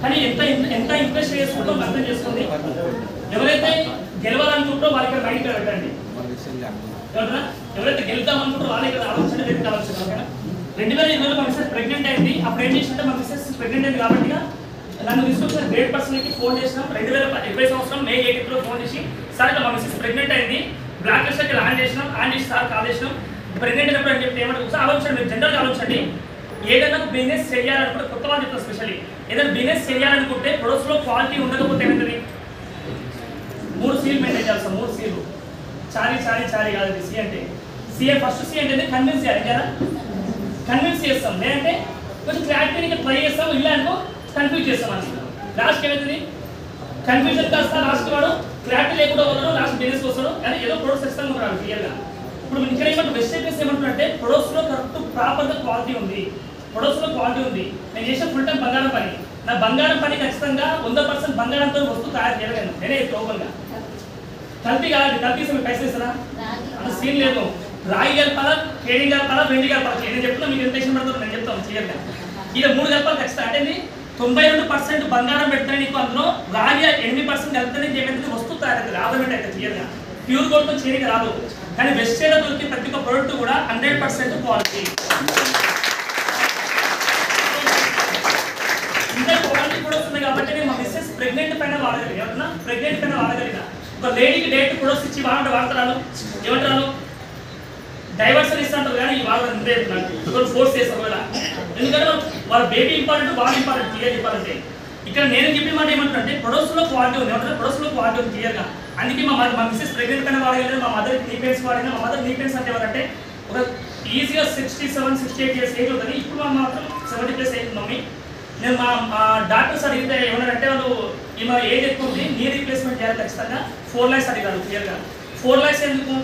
కానీ ఎంత ఎంత ఇన్వెస్ట్ చేసుకుంటాం అర్థం చేసుకోండి. ఎవరైతే గెలవాలనుకుంటారో వాళ్ళకి మైండ్ పెట్టండి. ఎవరైతే గెలుద్దాం అనుకుంటారో వాళ్ళకి ఇక్కడ ఆలోచన వ్యక్తి ఆలోచన. 2020లో మా మిస్సెస్ ప్రెగ్నెంట్ అయింది. అప్పుడు ఏం చేసిందంటే మా మిస్సెస్ ప్రెగ్నెంట్ అయింది కాబట్టి నన్ను తీసుకొచ్చిన గ్రేట్ పర్సన్కి ఫోన్ చేసినాం. 2020 సంవత్సరం మే 8th ఫోన్ చేసి సార్ ఇట్లా మా మిస్సెస్ ప్రెగ్నెంట్ అయింది, బ్లాక్ లిస్ట్కి ఆన్ చేసినాం. ఆన్ చేసి సార్ కాల్ చేసినాం. ప్రెగ్నెంట్ అయినప్పుడు అని చెప్పి ఏమంటే ఒకసారి ఆలోచించండి, మీరు జనరల్గా ఆలోచించండి. ఏదైనా బిజినెస్ చేయాలనుకుంటే కొత్త వాళ్ళు చెప్తారు. స్పెషల్లీ ఏదైనా బిజినెస్ చేయాలనుకుంటే ప్రొడక్ట్స్లో క్వాలిటీ ఉండకపోతే ఏమైంది? 3 C's మెయింటైన్ చేయాలి సార్. 3 C's. చారీ కాదు. సి అంటే ఫస్ట్ సి అంటే కన్విన్స్ చేయాలి కదా. కన్విన్స్ చేస్తాం, లేదంటే కొంచెం క్లారిటీగా ట్రై చేస్తాం, ఇలా అనుకో కన్ఫ్యూజ్ చేస్తాం అని. లాస్ట్ ఏమవుతుంది? కన్ఫ్యూజన్ కాస్త లాస్ట్ వాడు క్లారిటీ లేకుండా ఉన్నాడు, లాస్ట్ బిజినెస్కి వస్తాడు. కానీ ఏదో ప్రొడక్ట్స్ ఇస్తాను ఉన్నాడు క్లియర్గా. ఇప్పుడు ఇక్కడ ఏమంటే వెస్టేజ్ ఏమంటున్నారంటే ప్రొడక్ట్స్లో కరెక్ట్ ప్రాపర్గా క్వాలిటీ ఉంది, ప్రొడక్ట్స్లో క్వాలిటీ ఉంది. నేను చేసిన ఫుల్ టైం బంగారం పని, నా బంగారం పని ఖచ్చితంగా 100% బంగారంతో వస్తువు తయారు చేయగలను. నేనే ఓపెన్గా కల్తీ కాదు. కల్తీ పైసలు ఇస్తారా? అంత సీన్ లేదు. రాగి కలపాలా, కేడింగ్ కలపాలా, వెండి కలపాలి. నేను చెప్తున్నా, మీకు ఎంత టెన్షన్ పడుతుందో నేను చెప్తాను క్లియర్గా. ఇలా 3 కలపాలి ఖచ్చితంగా. అంటే 92% బంగారం పెడితే నీకు అందులో రాగి 8% కలిపితే ఏమైతే వస్తువు తయారు ఆర్నమెంట్ అయితే క్లియర్గా. ప్యూర్ గోల్డ్తో చేయడానికి రాదు. కానీ వెస్టేజ్లో దొరికే ప్రతి ఒక్క ప్రోడక్ట్ కూడా 100% క్వాలిటీ. ఇంత క్వాలిటీ కూడా వస్తుంది కాబట్టి నేను మా మిస్సెస్ ప్రెగ్నెంట్ పైన వాడగలిగా. ఏమన్నా ప్రెగ్నెంట్ పైన వాడగలిగా. ఒక లేడీకి డైరెక్ట్ ప్రొడక్ట్స్ ఇచ్చి వాడతారు. ఏమంటారు? డైవర్షన్ ఇస్తుంటారు కానీ వాళ్ళు ఫోర్స్ చేస్తారు కదా. ఎందుకంటే వాళ్ళ బేబీ ఇంపార్టెంట్, వాళ్ళు ఇంపార్టెంట్, క్లియర్ ఇంపార్టెంట్. ఇక్కడ నేను చెప్పిన మాట ఏమంటారంటే ప్రొడక్ట్స్లో క్వాలిటీ ఉంది. ఏమంటారు? ప్రొడక్ట్స్లో క్వాలిటీ ఉంది క్లియర్గా. అందుకే మా మిస్సెస్ ప్రెగ్నెంట్ పైన వాడగలిగారు. మా మదర్ నీ పెయిన్స్ వాడినా. మా మదర్ నీ పెయిన్స్ అంటే ఎవరంటే ఒక ఈజీగా 67-68 ఇయర్స్ ఏజ్ ఉంటుంది. ఇప్పుడు మా మాత్రం 70+ ఏజ్ మమ్మీ. నేను మా డాక్టర్స్ అడిగితే ఏమన్నారంటే వాళ్ళు ఈమె ఏజ్ ఎక్కువ ఉంది, నీ రీప్లేస్మెంట్ చేయాలి ఖచ్చితంగా. 4 lakhs అడిగారు క్లియర్గా. 4 lakhs ఎందుకు?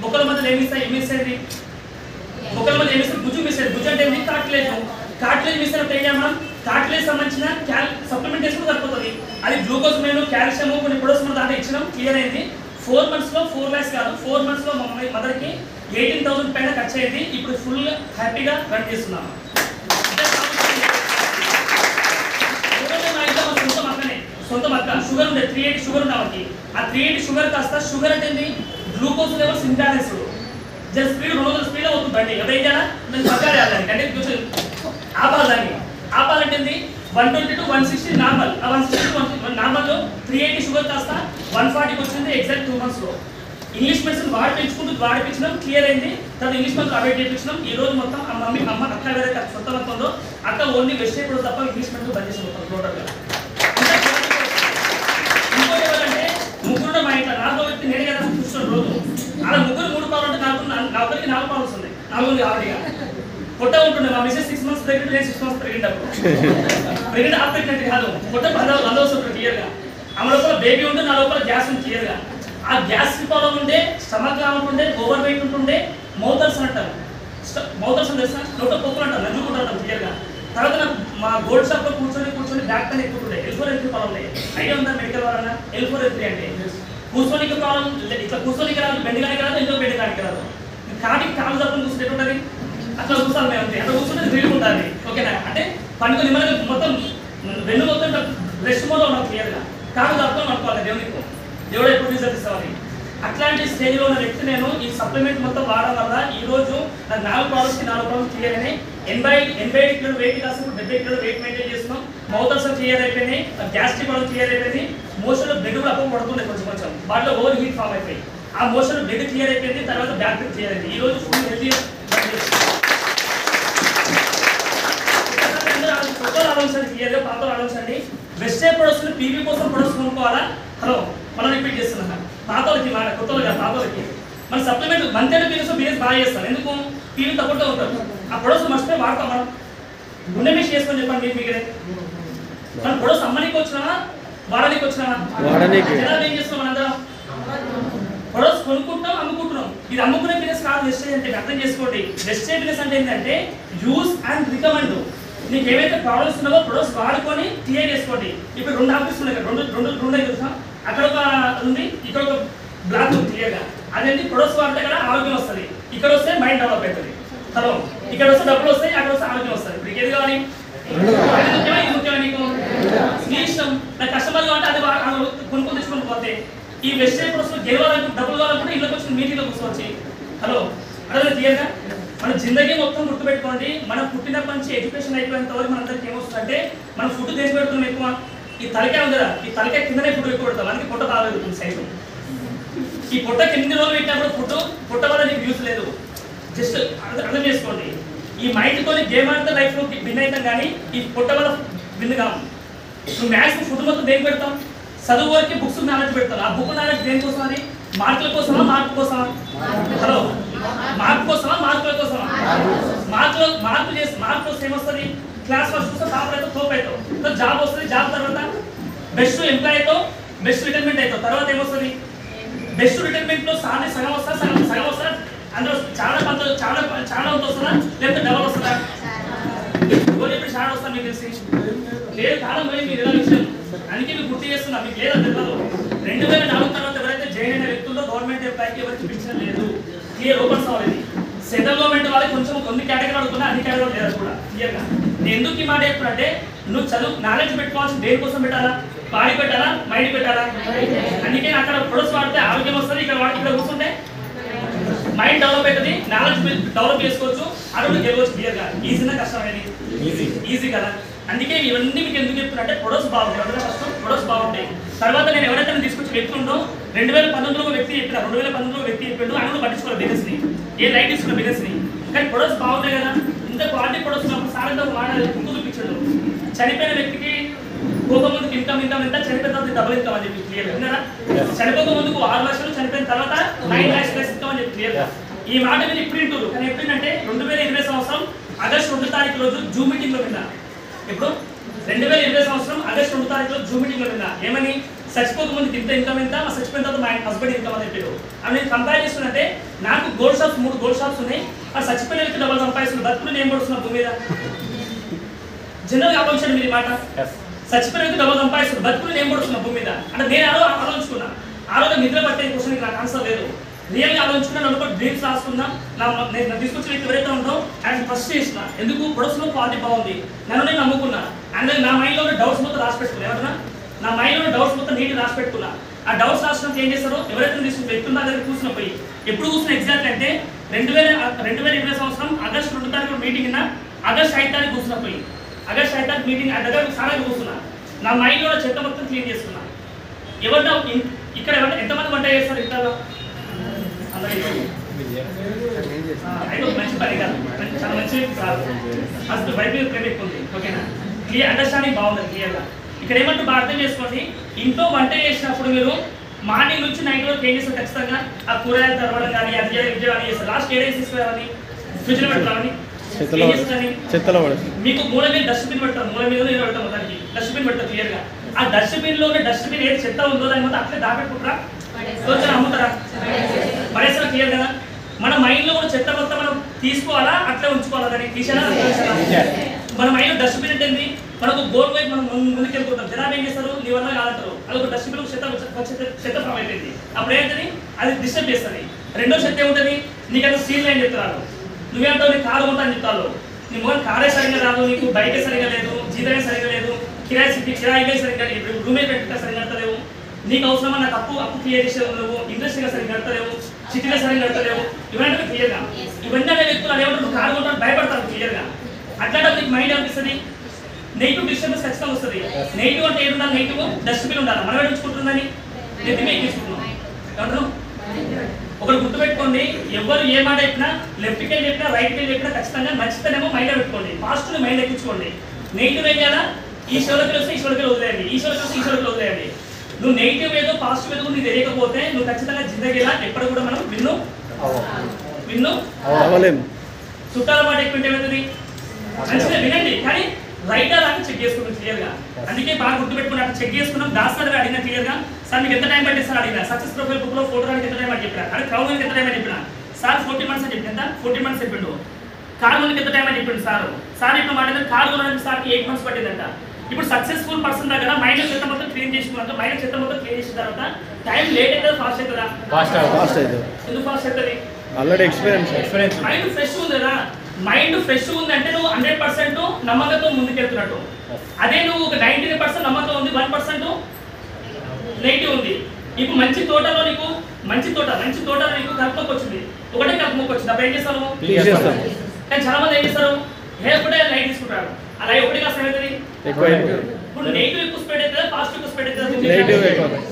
బొక్కల మధ్యలో ఏమిస్తాయి? ఏమిస్తాయి బొక్కల మధ్య ఏమిస్తాయి? గుజ్జు మిస్ అయ్యింది. గుజ్జు అంటే ఏంటి? కార్టిలేజ్ మిస్ అయినప్పుడు ఏం చేయాలి మనం? కార్టిలేజ్ సంబంధించిన సప్లిమెంట్ చేసుకుని సరిపోతుంది. అది గ్లూకోజ్ మేము కాల్షియం కొన్ని ప్రొడక్ట్స్ మనం దాంట్లో ఇచ్చినాం. క్లియర్ అయింది. 4 monthsలో 4 lakhs కాదు, 4 monthsలో మా మదర్కి 18,000 పైన ఖర్చు అయింది. ఇప్పుడు ఫుల్ హ్యాపీగా రన్ చేస్తున్నాము. సొంత మక్క షుగర్ ఉండే 380 షుగర్ ఉండేవాడికి. ఆ 380 షుగర్ కాస్త షుగర్ అంటే glucose levels imbalance. Just speed 200 speed అవుతుంది బండి. అదే కదా నేను పక్కాలి అంటే కొంచెం ఆపాలంటే 120 to 160 నార్మల్. ఆ 160 నార్మల్లో 380 షుగర్ కాస్త 140కి వచ్చింది ఎగ్జాక్ట్ 2 monthsలో. ఇంగ్లీష్ మెడిసిన్ వాడిపించినాం. క్లియర్ అయింది. తర్వాత ఇంగ్లీష్ మెడిసిన్ అవాయిడ్ చేయించినాం. ఈ రోజు మొత్తం అక్క వేరే సొంత మొత్తంలో అక్క ఓన్లీ వెజిటేబుల్ తప్ప ఇంగ్లీష్ మెడిసిన్ బంద్ చేసిన మొత్తం టోటల్గా. ఇంకోటి ఎవరంటే ముగ్గురు మా ఇంట్లో 4వ వ్యక్తి నేనే కదా చూస్తున్నాను రోజు. అలా ముగ్గురు 3 పాలు ఉంటే నా ఒకరికి 4 పాలు వస్తుంది. 4 ఆవిడగా పొట్ట ఉంటుండే. మా మిస్సెస్ 6 months ప్రెగ్నెంట్, నేను 6 months ప్రెగ్నెంట్. అప్పుడు ప్రెగ్నెంట్ ఆఫ్ ప్రెగ్నెంట్ కాదు, పొట్ట 100 వస్తుంది క్లియర్గా. ఆమె లోపల బేబీ ఉంటే నా లోపల గ్యాస్ ఉంది క్లియర్గా. ఆ గ్యాస్ ప్రాబ్లం ఉండే, స్టమక్ ఉంటుండే, ఓవర్ వెయిట్ ఉంటుండే, మౌతర్స్ అంటారు. మౌతర్స్ అంటే నోట పొక్కులు అంటారు, నంజుకుంటారు క్లియర్గా. తర్వాత నాకు మా గోల్డ్ షాప్లో కూర్చొని బ్యాక్ పెయిన్ ఎక్కుంటుండే. L4-L3 ప్రాబ్లం ఉండే. ఐడియా ఉందా మెడికల్ వాళ్ళన్నా? L4-L3 అంటే కూర్చోనికి ప్రాబ్లం. ఇట్లా కూర్చోనికి రాదు, బెండగానికి రాదు, ఇంకో బెండగానికి రాదు. కాటికి కాలు తప్పని కూర్చుంటే ఉంటుంది. అట్లా కూర్చోాలి మేము అంతే. అట్లా కూర్చుంటే వీలు ఉంటుంది. ఓకేనా? అంటే పండుగ నిమ్మగా మొత్తం వెన్ను మొత్తం రెస్ట్ మోడ్లో ఉన్నాం క్లియర్గా. కాలు తప్పని అనుకోవాలి దేవుడు ఎప్పుడు రిజల్ట్ ఇస్తామని. అట్లాంటి స్టేజ్లో ఉన్న వ్యక్తి నేను ఈ సప్లిమెంట్ మొత్తం వాడడం వల్ల ఈరోజు నాకు 4 ప్రాబ్లమ్స్ క్లియర్ అయినాయి. 80 కిలోలు వెయిట్ కాస్త 70 కిలోలు వెయిట్ మెయింటైన్ చేస్తున్నాం. మౌతర్స్ క్లియర్ అయిపోయినాయి. గ్యాస్ట్రిక్ ప్రాబ్లం క్లియర్ అయిపోయింది. మోషన్లో బ్లడ్ కూడా అప్ప పడుతుంది కొంచెం వాటిలో ఓవర్ హీట్ ఫామ్ అయిపోయి ఆ మోషన్లో బ్లడ్ క్లియర్ అయిపోయింది. తర్వాత బ్యాక్ పెయిన్ క్లియర్ అయింది. ఈరోజు ఫుల్ హెల్తీ ఆలోచించండి. క్లియర్గా పాతలు ఆలోచించండి. వెస్టేజ్ ప్రొడక్ట్స్ పీవీ కోసం ప్రొడక్ట్స్ కొనుక్కోవాలా? హలో మనం రిపీట్ చేస్తున్నాం. పాతలకి మాట కొత్తగా పాతలకి మన సప్లిమెంట్ మంతేడు బిజినెస్ బాగా చేస్తాం. ఎందుకు? పీవీ తక్కువగా ఉంటారు. ఆ ప్రొడక్ట్స్ మర్చిపోయి వాడతాం. మనం గుండె మిష్ చేసుకొని చెప్పండి మీరే. మన ప్రొడక్ట్స్ అమ్మడానికి వచ్చినామా వాడడానికి వచ్చినామా? జనాలు ఏం చేస్తున్నాం? మనందరం ప్రొడక్ట్స్ కొనుక్కుంటాం, అమ్ముకుంటున్నాం. ఇది అమ్ముకునే బిజినెస్ కాదు వెస్టేజ్ అంటే. అర్థం చేసుకోండి. వెస్టేజ్ బిజినెస్ అంటే ఏంటంటే యూజ్ అండ్ రికమెండ్. నీకు ఏవైతే ప్రాబ్లమ్స్ ఉన్నావో ప్రొడక్ట్స్ వాడుకొని క్లియర్ చేసుకోండి. ఇప్పుడు 2 ఆఫీస్ ఉన్నాయి కదా, రెండు చూసాం. అక్కడ ఒక ఉంది, ఇక్కడ ఒక బ్లాక్ ఉంది క్లియర్గా. అదేంటి? ప్రొడక్ట్స్ వాడితే కదా ఆరోగ్యం వస్తుంది. ఇక్కడ వస్తే మైండ్ డెవలప్ అవుతుంది. హలో, ఇక్కడ వస్తే డబ్బులు వస్తాయి, అక్కడ వస్తే ఆరోగ్యం వస్తుంది. ఇప్పుడు ఏది కావాలి? ముఖ్యమా నీకు? మీ ఇష్టం. నా కస్టమర్ కాబట్టి అది కొనుక్కొని తెచ్చుకొని పోతే ఈ వెజిటేబుల్ కోసం గెలవాలని డబ్బులు కావాలనుకుంటే ఇళ్ళకి వచ్చి మీటింగ్లో కూర్చోవచ్చు. హలో అదే క్లియర్గా మన జిందగీ మొత్తం గుర్తుపెట్టుకోండి. మనం పుట్టినప్పటి నుంచి ఎడ్యుకేషన్ అయిపోయినంత వరకు మనందరికీ ఏమొస్తుందంటే మనం ఫుడ్ దేని పెడుతున్నాం ఎక్కువ, ఈ తలకాయ ఉంది కదా, ఈ తలకాయ కిందనే ఫుడ్ ఎక్కువ పెడతాం, అందుకే పొట్ట బాగా పెరుగుతుంది సైజు. ఈ పొట్ట కింది రోజులు పెట్టినప్పుడు పొట్ట వల్ల నీకు యూస్ లేదు. జస్ట్ అర్థం చేసుకోండి. ఈ మైండ్తో గేమ్ ఆడితే లైఫ్లో విన్ అవుతాం, కానీ ఈ పొట్ట వల్ల విన్ కాము. నువ్వు మ్యాథ్స్ ఫుడ్ మొత్తం దేనికి పెడతాం, చదువు వరకు బుక్స్ నాలెడ్జ్ పెడతాం. ఆ బుక్ నాలెడ్జ్ దేనికోసం, అది మార్కుల కోసమా మార్పు కోసమా? హలో మార్పు కోసమా మార్కుల కోసమా? మార్పు కోసం ఏమొస్తుంది, క్లాస్ ఫస్ట్ వస్తే టాపర్ అవుతావు, తోపు అవుతావు, జాబ్ వస్తుంది, జాబ్ తర్వాత బెస్ట్ ఎంప్లాయ్ అవుతావు, బెస్ట్ రిటైర్మెంట్ అవుతావు. తర్వాత ఏమొస్తుంది, బెస్ట్ రిటైర్మెంట్లో సాలరీ సగం వస్తా సగం వస్తా, అందులో చాలా వస్తుందా లేకపోతే డబల్ వస్తుందా? ఇప్పుడు చాలా వస్తా మీకు తెలిసి లేదు కాలం పోయి మీరు ఎలా విషయం. అందుకే మీకు గుర్తు చేస్తున్నా, మీకు లేదా తెలియదు. 2004 తర్వాత ఎవరైతే జాయిన్ అయిన వ్యక్తుల్లో గవర్నమెంట్ ఎంప్లాయ్కి ఎవరికి పెన్షన్ లేదు. క్లియర్ ఓపెన్స్ అవ్వాలి. సెంట్రల్ గవర్నమెంట్ వాళ్ళకి కొంచెం కొన్ని కేటగిరీ అడుగుతున్నా, అన్ని కేటగిరీ లేదు కూడా క్లియర్గా. నేను ఎందుకు ఈ మాట చెప్తున్నా, నువ్వు చదువు నాలెడ్జ్ పెట్టుకోవాల్సిన దేనికోసం పెట్టాలా, బాడీ పెట్టాలా మైండ్ పెట్టాలా? అందుకే అక్కడ ప్రొడక్ట్స్ వాడితే ఆరోగ్యం వస్తుంది, ఇక్కడ కూర్చుంటే మైండ్ డెవలప్ అవుతుంది, నాలెడ్జ్ డెవలప్ చేసుకోవచ్చు, అడుగులు గెలవచ్చు. క్లియర్గా ఈజీనా కష్టమైనది ఈజీ కదా. అందుకే ఇవన్నీ మీకు ఎందుకు చెప్తున్నా, ప్రొడక్ట్స్ బాగుంటాయి. అందులో ఫస్ట్ ప్రొడక్ట్స్ బాగుంటాయి. తర్వాత నేను ఎవరైతే తీసుకొచ్చి వ్యక్తి ఉండో 2019లో వ్యక్తి చెప్పిన 2019లో వ్యక్తి చెప్పిండు, ఆయన పట్టించుకోవాలి బిజినెస్ని, ఏ లైట్ తీసుకున్న బిజినెస్ని. కానీ ప్రొడక్ట్స్ బాగుంటాయి కదా, ఇంత క్వాలిటీ ప్రొడక్ట్స్ ఉన్నప్పుడు సాయంత్రం వాడాలి చూపించాడు. చనిపోయిన వ్యక్తికి పోక ముందుకు ఇన్కమ్ ఎంత, చనిపోయిన తర్వాత డబుల్ ఇన్కమ్ అని చెప్పి క్లియర్ విన్నారా? చనిపోక ముందుకు 6 లక్షలు, చనిపోయిన తర్వాత 9 lakhs ప్లస్ ఇన్కమ్ అని చెప్పి క్లియర్. ఈ మాట మీరు ఇప్పుడు వింటారు, కానీ ఎప్పుడంటే 2020 సంవత్సరం ఆగస్టు 2 తారీఖు రోజు జూమ్ మీటింగ్లో విన్నా. ఇప్పుడు 2020 సంవత్సరం ఆగస్టు 2 తారీఖులో జూమ్ మీటింగ్లో విన్నా. ఏమని, చచ్చిపోక ముందుకు ఇంత ఇన్కమ్ ఎంత, మా చచ్చిపోయిన తర్వాత మా హస్బెండ్ ఇన్కమ్ అని చెప్పారు. అని నేను కంపేర్ చేస్తున్నట్టే, నాకు 3 గోల్డ్ షాప్స్ ఉన్నాయి, ఆ చచ్చిపోయిన వ్యక్తి డబ్బులు సంపాదిస్తున్న బతుకులు నేను పడుతున్నా భూమి మీద. జనరల్గా ఆలోచించండి మీరు ఈ మాట, చచ్చిపోయిన వ్యక్తి డబ్బులు సంపాదిస్తున్న బతుకులు నేను పడుతున్నా భూమి మీద అంటే నేను ఆలోచించుకున్నా. ఆ రోజు నిద్ర పట్టే క్వశ్చన్కి నాకు ఆన్సర్ లేదు. రియల్గా ఆలోచించుకున్నా, నన్ను కూడా డ్రీమ్స్ రాసుకున్నా. నేను తీసుకొచ్చిన వ్యక్తి ఎవరైతే ఉందో ఆయన ఫస్ట్ చేసిన ఎందుకు ప్రొడక్ట్స్లో క్వాలిటీ బాగుంది, నన్ను నేను నమ్ముకున్నా. అండ్ నా మైండ్లో ఉన్న డౌట్స్ మొత్తం రాసి పెట్టుకున్నా. ఏమన్నా నా మైండ్లో ఉన్న డౌట్స్ మొత్తం నీట్గా రాసి పెట్టుకున్నా. ఆ డౌట్స్ రాసినప్పుడు ఏం చేస్తారో, ఎవరైతే తీసుకున్న వ్యక్తుల దగ్గర కూర్చున్న పోయి ఎప్పుడు కూర్చున్న ఎగ్జాక్ట్ అంటే 2020 సంవత్సరం ఆగస్టు 2 తారీఖు మీటింగ్ అయినా ఆగస్టు 5 తారీఖు కూర్చున్న పోయి ఆగస్టు 5 తారీఖు మీటింగ్ ఆ దగ్గర సారా కూర్చున్నా. నా మైండ్లో చెత్త మొత్తం క్లీన్ చేసుకున్నా. ఎవరితో ఇక్కడ ఎంతమంది వంట చేస్తారు ఇంట్లో? అయితే మంచి పని కాదు, చాలా మంచి కాదు. అసలు బయట ప్రేమ ఎక్కువ ఉంది. ఓకేనా? క్లియర్ అండర్స్టాండింగ్ బాగుంది క్లియర్గా. ఇక్కడ ఏమంటూ బాగా అర్థం చేసుకోండి, ఇంట్లో వంట చేసినప్పుడు మీరు మార్నింగ్ నుంచి నైట్ వరకు ఏం చేస్తారు, ఖచ్చితంగా ఆ కూరగాయలు తరవడం కానీ అది కానీ చేస్తారు. లాస్ట్ ఏడేసి తీసుకురావని ఫ్రిడ్జ్లో పెడతామని మీకు మూల మీద డస్ట్బిన్ పెడతారు, మూల మీద నేను పెడతాం, దానికి డస్ట్బిన్ పెడతారు క్లియర్గా. ఆ డస్ట్బిన్ ఏది చెత్త ఉందో దాని మొత్తం అట్లే దాపెట్టుకుంటారా, అమ్ముతారా, పడేసారా? క్లియర్ కదా. మన మైండ్లో కూడా చెత్త మొత్తం మనం తీసుకోవాలా అట్లే ఉంచుకోవాలా, దాన్ని తీసేలా? మన మైండ్ డస్ట్బిన్ అంటే మనకు గోల్ వైపు మనం ముందుకెళ్ళిపోతాం. జనాలు ఏం చేస్తారు, నీ వల్ల కాదంటారు, అది ఒక డస్ట్బిన్ చెత్త ఫామ్ అయిపోయింది. అప్పుడు ఏంటని అది డిస్టర్బ్ చేస్తుంది. రెండో చెత్త ఏముంటుంది, నీకు అది స్టీల్ లైన్ చెప్తారు. నువ్వేంటావు, నీ కారు కొంటా అని చెప్తాను. నీ మొదలు కారే సరిగ్గా రాదు, నీకు బైకే సరిగ్గా లేదు, జీతమే సరిగ్గా లేదు, కిరాయికే సరిగ్గా లేదు, రూమే పెట్టుగా సరిగ్గా కడతలేవు, నీకు అవసరమా నాకు అప్పు క్లియర్ చేసేది నువ్వు, ఇండస్ట్రీగా సరిగ్గా కడతలేవు, సిటీలో సరిగ్గా కడతలేవు. ఇవన్నీ క్లియర్గా ఇవన్నీ అనే వ్యక్తులు అనేవాళ్ళు కారు కొంటారు భయపడతారు క్లియర్గా. అట్లాంటి నీకు మైండ్ అనిపిస్తుంది, నెగిటివ్ డిస్టర్బెన్స్ ఖచ్చితంగా వస్తుంది. నెగిటివ్ అంటే ఏది ఉండాలి, నెగిటివ్ డస్ట్బిన్ ఉండాలి. మనం ఎడుచుకుంటుందని నెత్తి మీద ఎక్కించుకుంటున్నాం. ఏమంటారు? ఒకరు గుర్తుపెట్టుకోండి, ఎవరు ఏ మాట చెప్పినా, లెఫ్ట్కి వెళ్ళి చెప్పినా రైట్కి వెళ్ళి చెప్పినా ఖచ్చితంగా నచ్చితేనేమో మైండ్లో పెట్టుకోండి, పాజిటివ్ని మైండ్ ఎక్కించుకోండి. నెగిటివ్ ఏం చేయాలా, ఈశ్వరుడికి వస్తే ఈశ్వరుడికి వదిలేయండి, ఈశ్వరుడికి వస్తే ఈశ్వరుడికి వదిలేయండి. నువ్వు నెగిటివ్ ఏదో పాజిటివ్ ఏదో నీకు తెలియకపోతే నువ్వు ఖచ్చితంగా జిందగీలా ఎప్పుడు కూడా మనం విన్ను చుట్టాల మాట ఎక్కువ ఏమవుతుంది, మంచిగా వినండి కానీ రైట్ అని చెక్ చేసుకున్నాం క్లియర్గా. అందుకే బాగా గుర్తుపెట్టుకుని అట్లా చెక్ చేసుకున్నాం. దాస్ సార్ అడిగిన క్లియర్గా, సార్ మీకు ఎంత టైం పట్టింది సార్ అడిగిన, సక్సెస్ ప్రొఫైల్ బుక్లో ఫోటో రానికి ఎంత టైం అని చెప్పినా, అదే క్రౌడ్ ఎంత టైం అని చెప్పిన సార్ 14 months అని చెప్పి ఎంత 14 months చెప్పిండు. కార్ కొనికి ఎంత టైం అని చెప్పిండు సార్ ఇప్పుడు మాట కార్ కొనడానికి సార్కి 8 months పట్టిందంట. ఇప్పుడు సక్సెస్ఫుల్ పర్సన్ దగ్గర మైండ్ చెత్త మొత్తం క్లీన్ చేసుకున్నాక మైండ్ చెత్త మొత్తం క్లీన్ చేసిన తర్వాత టైం లేట్ అవుతుంది ఫాస్ట్ అవుతుందా? ఎందుకు ఫాస్ట్ అవుతుంది? ఆల్రెడీ ఎక్స్పీరియన్స్ మైండ్ ఫ్రెష్ ఉంది కదా. మైండ్ ఫ్రెష్ ఉంది అంటే నువ్వు 100% నమ్మకంతో ముందుకెళ్తున్నట్టు. అదే నువ్వు ఒక 99% నమ్మకం ఉంది 100% నెగిటివ్ ఉంది. ఇప్పుడు మంచి తోటలో నీకు కలుపుకోకి వచ్చింది, ఒకటే కలుపుకోకి వచ్చింది, అప్పుడు ఏం చేస్తాను? కానీ చాలా మంది ఏం చేస్తారు, ఒకటే లైట్ తీసుకుంటారు, అలా ఒకటి కాస్త ఏమవుతుంది? ఇప్పుడు నెగిటివ్ ఎక్కువ స్ప్రెడ్ అవుతుంది, పాజిటివ్ ఎక్కువ స్ప్రెడ్ అవుతుంది.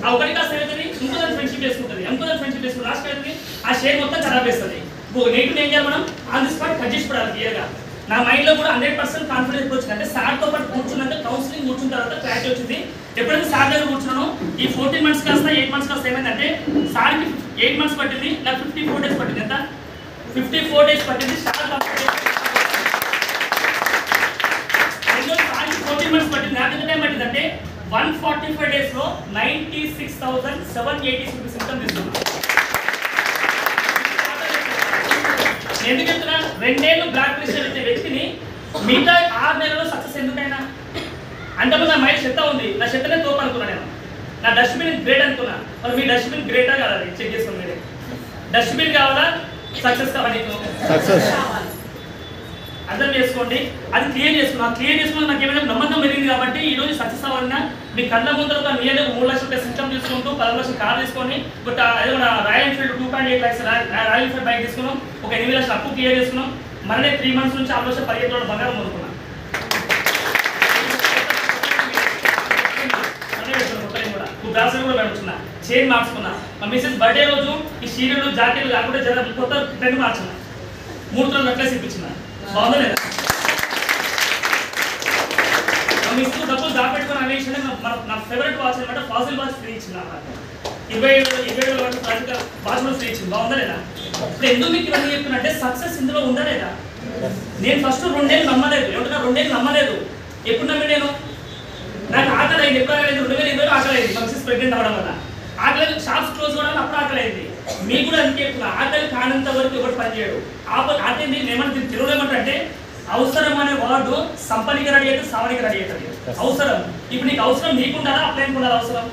ఆ ఒకటి కాస్త ఏమవుతుంది? ఇంకోదాన్ని ఫ్రెండ్షిప్ చేసుకుంటుంది, లాస్ట్ అవుతుంది, ఆ షేర్ మొత్తం ఖరాబ్ చేస్తుంది. ఇప్పుడు నెగిటివ్ ఏం చేయాలి మనం? ఆన్ ది స్పాట్ కట్ చేసి పడాలి క్లియర్గా. నా మైండ్లో కూడా 100% కాన్ఫిడెన్స్ వచ్చింది. అంటే సార్తో పాటు కూర్చున్నాక కౌన్సిలింగ్ కూర్చున్న తర్వాత క్లారిటీ వచ్చింది. ఎప్పుడైతే సార్ దగ్గర కూర్చున్నానో ఈ 14 months కాస్త 8 months కాస్త ఏమైందంటే సార్కి 8 months పట్టింది, నాకు 54 days పట్టింది. ఎంత? 54 days పట్టింది. సార్కి 14 months పట్టింది. నాకు ఎంత టైం పట్టింది అంటే 145 days లో 96,786 రూపీస్ ఇన్కమ్ తీసుకున్నాను. ఎందుకు చెప్తున్నా? 2 ఏళ్ళు బ్లాక్ లిస్ట్ పెట్టే వ్యక్తిని మిగతా 6 నెలల్లో సక్సెస్ ఎందుకైనా అంటే నా మైండ్ చెత్త ఉంది, నా చెత్తనే తోపు అనుకున్నా, నేను నా డస్ట్బిన్ గ్రేట్ అనుకున్నా. మరి మీ డస్ట్బిన్ గ్రేటా కావాలి చెక్ చేసుకోండి. మీరే డస్ట్బిన్ కావాలా, సక్సెస్ కావాలి? అర్థం చేసుకోండి. అది క్లియర్ చేసుకున్నా నాకు ఏమైనా నమ్మకం పెరిగింది కాబట్టి ఈ రోజు సక్సెస్ అవ్వాలన్నా మీ కళ్ళ ముందర ఒక నియర్ 3 లక్షల రూపాయల సిస్టమ్ తీసుకుంటూ 10 లక్షల కార్ తీసుకొని అదే మన royal Enfield 2.8 lakhs royal Enfield bike తీసుకున్నాం, ఒక 8 లక్షల అప్పు క్లియర్ చేసుకున్నాం. మననే 3 months నుంచి ఆల్మోస్ట్ 17 రోజులు బంగారం పొందుకున్నాం. కూడా పెడుతున్నా, చైన్ మార్చుకున్నా. మా మిసెస్ బర్త్డే రోజు ఈ షీరులు జాకెట్లు కాకుండా కొత్త ట్రెండ్ మార్చున్నా, 3 రోజులు నెక్లెస్ ఇప్పించిన. బాగుందా లేదా? మా మిస్ డబ్బులు దాపెట్టుకుని అనేసి నా ఫేవరెట్ వాచ్ అనమాట, ఫాజిల్ వాచ్ ఫ్రీ ఇచ్చింది అన్నమాట. 20 వాచ్ కూడా ఫ్రీ ఇచ్చింది. బాగుందా లేదా? ఇప్పుడు ఎందుకు మీకు ఇవన్నీ చెప్తున్నా అంటే సక్సెస్ ఇందులో ఉందా లేదా? నేను ఫస్ట్ 2 ఏళ్ళు నమ్మలేదు. ఏమంటున్నా? 2 ఏళ్ళు నమ్మలేదు. ఎప్పుడు నమ్మి నేను నాకు ఆకలి అయింది. ఎప్పుడు ఆకలి అయింది? 2020 ఆకలి అయింది. సక్సెస్ ప్రెగ్నెంట్ అవ్వడం వల్ల ఆకలి, షాప్స్ క్లోజ్ అవ్వడం అప్పుడు ఆకలి అయింది. మీకు కూడా అందుకే చెప్తున్నా, ఆకలి కానంత వరకు ఎవరు పనిచేయడు. అంటే నేను ఏమంటే తెలుగులో ఏమంటే అవసరం అనే వార్డు సంపనికి రెడీ అయితే సావనికి రెడీ అవుతుంది. అవసరం ఇప్పుడు నీకు అవసరం నీకుండాలా, అప్లైన్కి ఉండాలి? అవసరం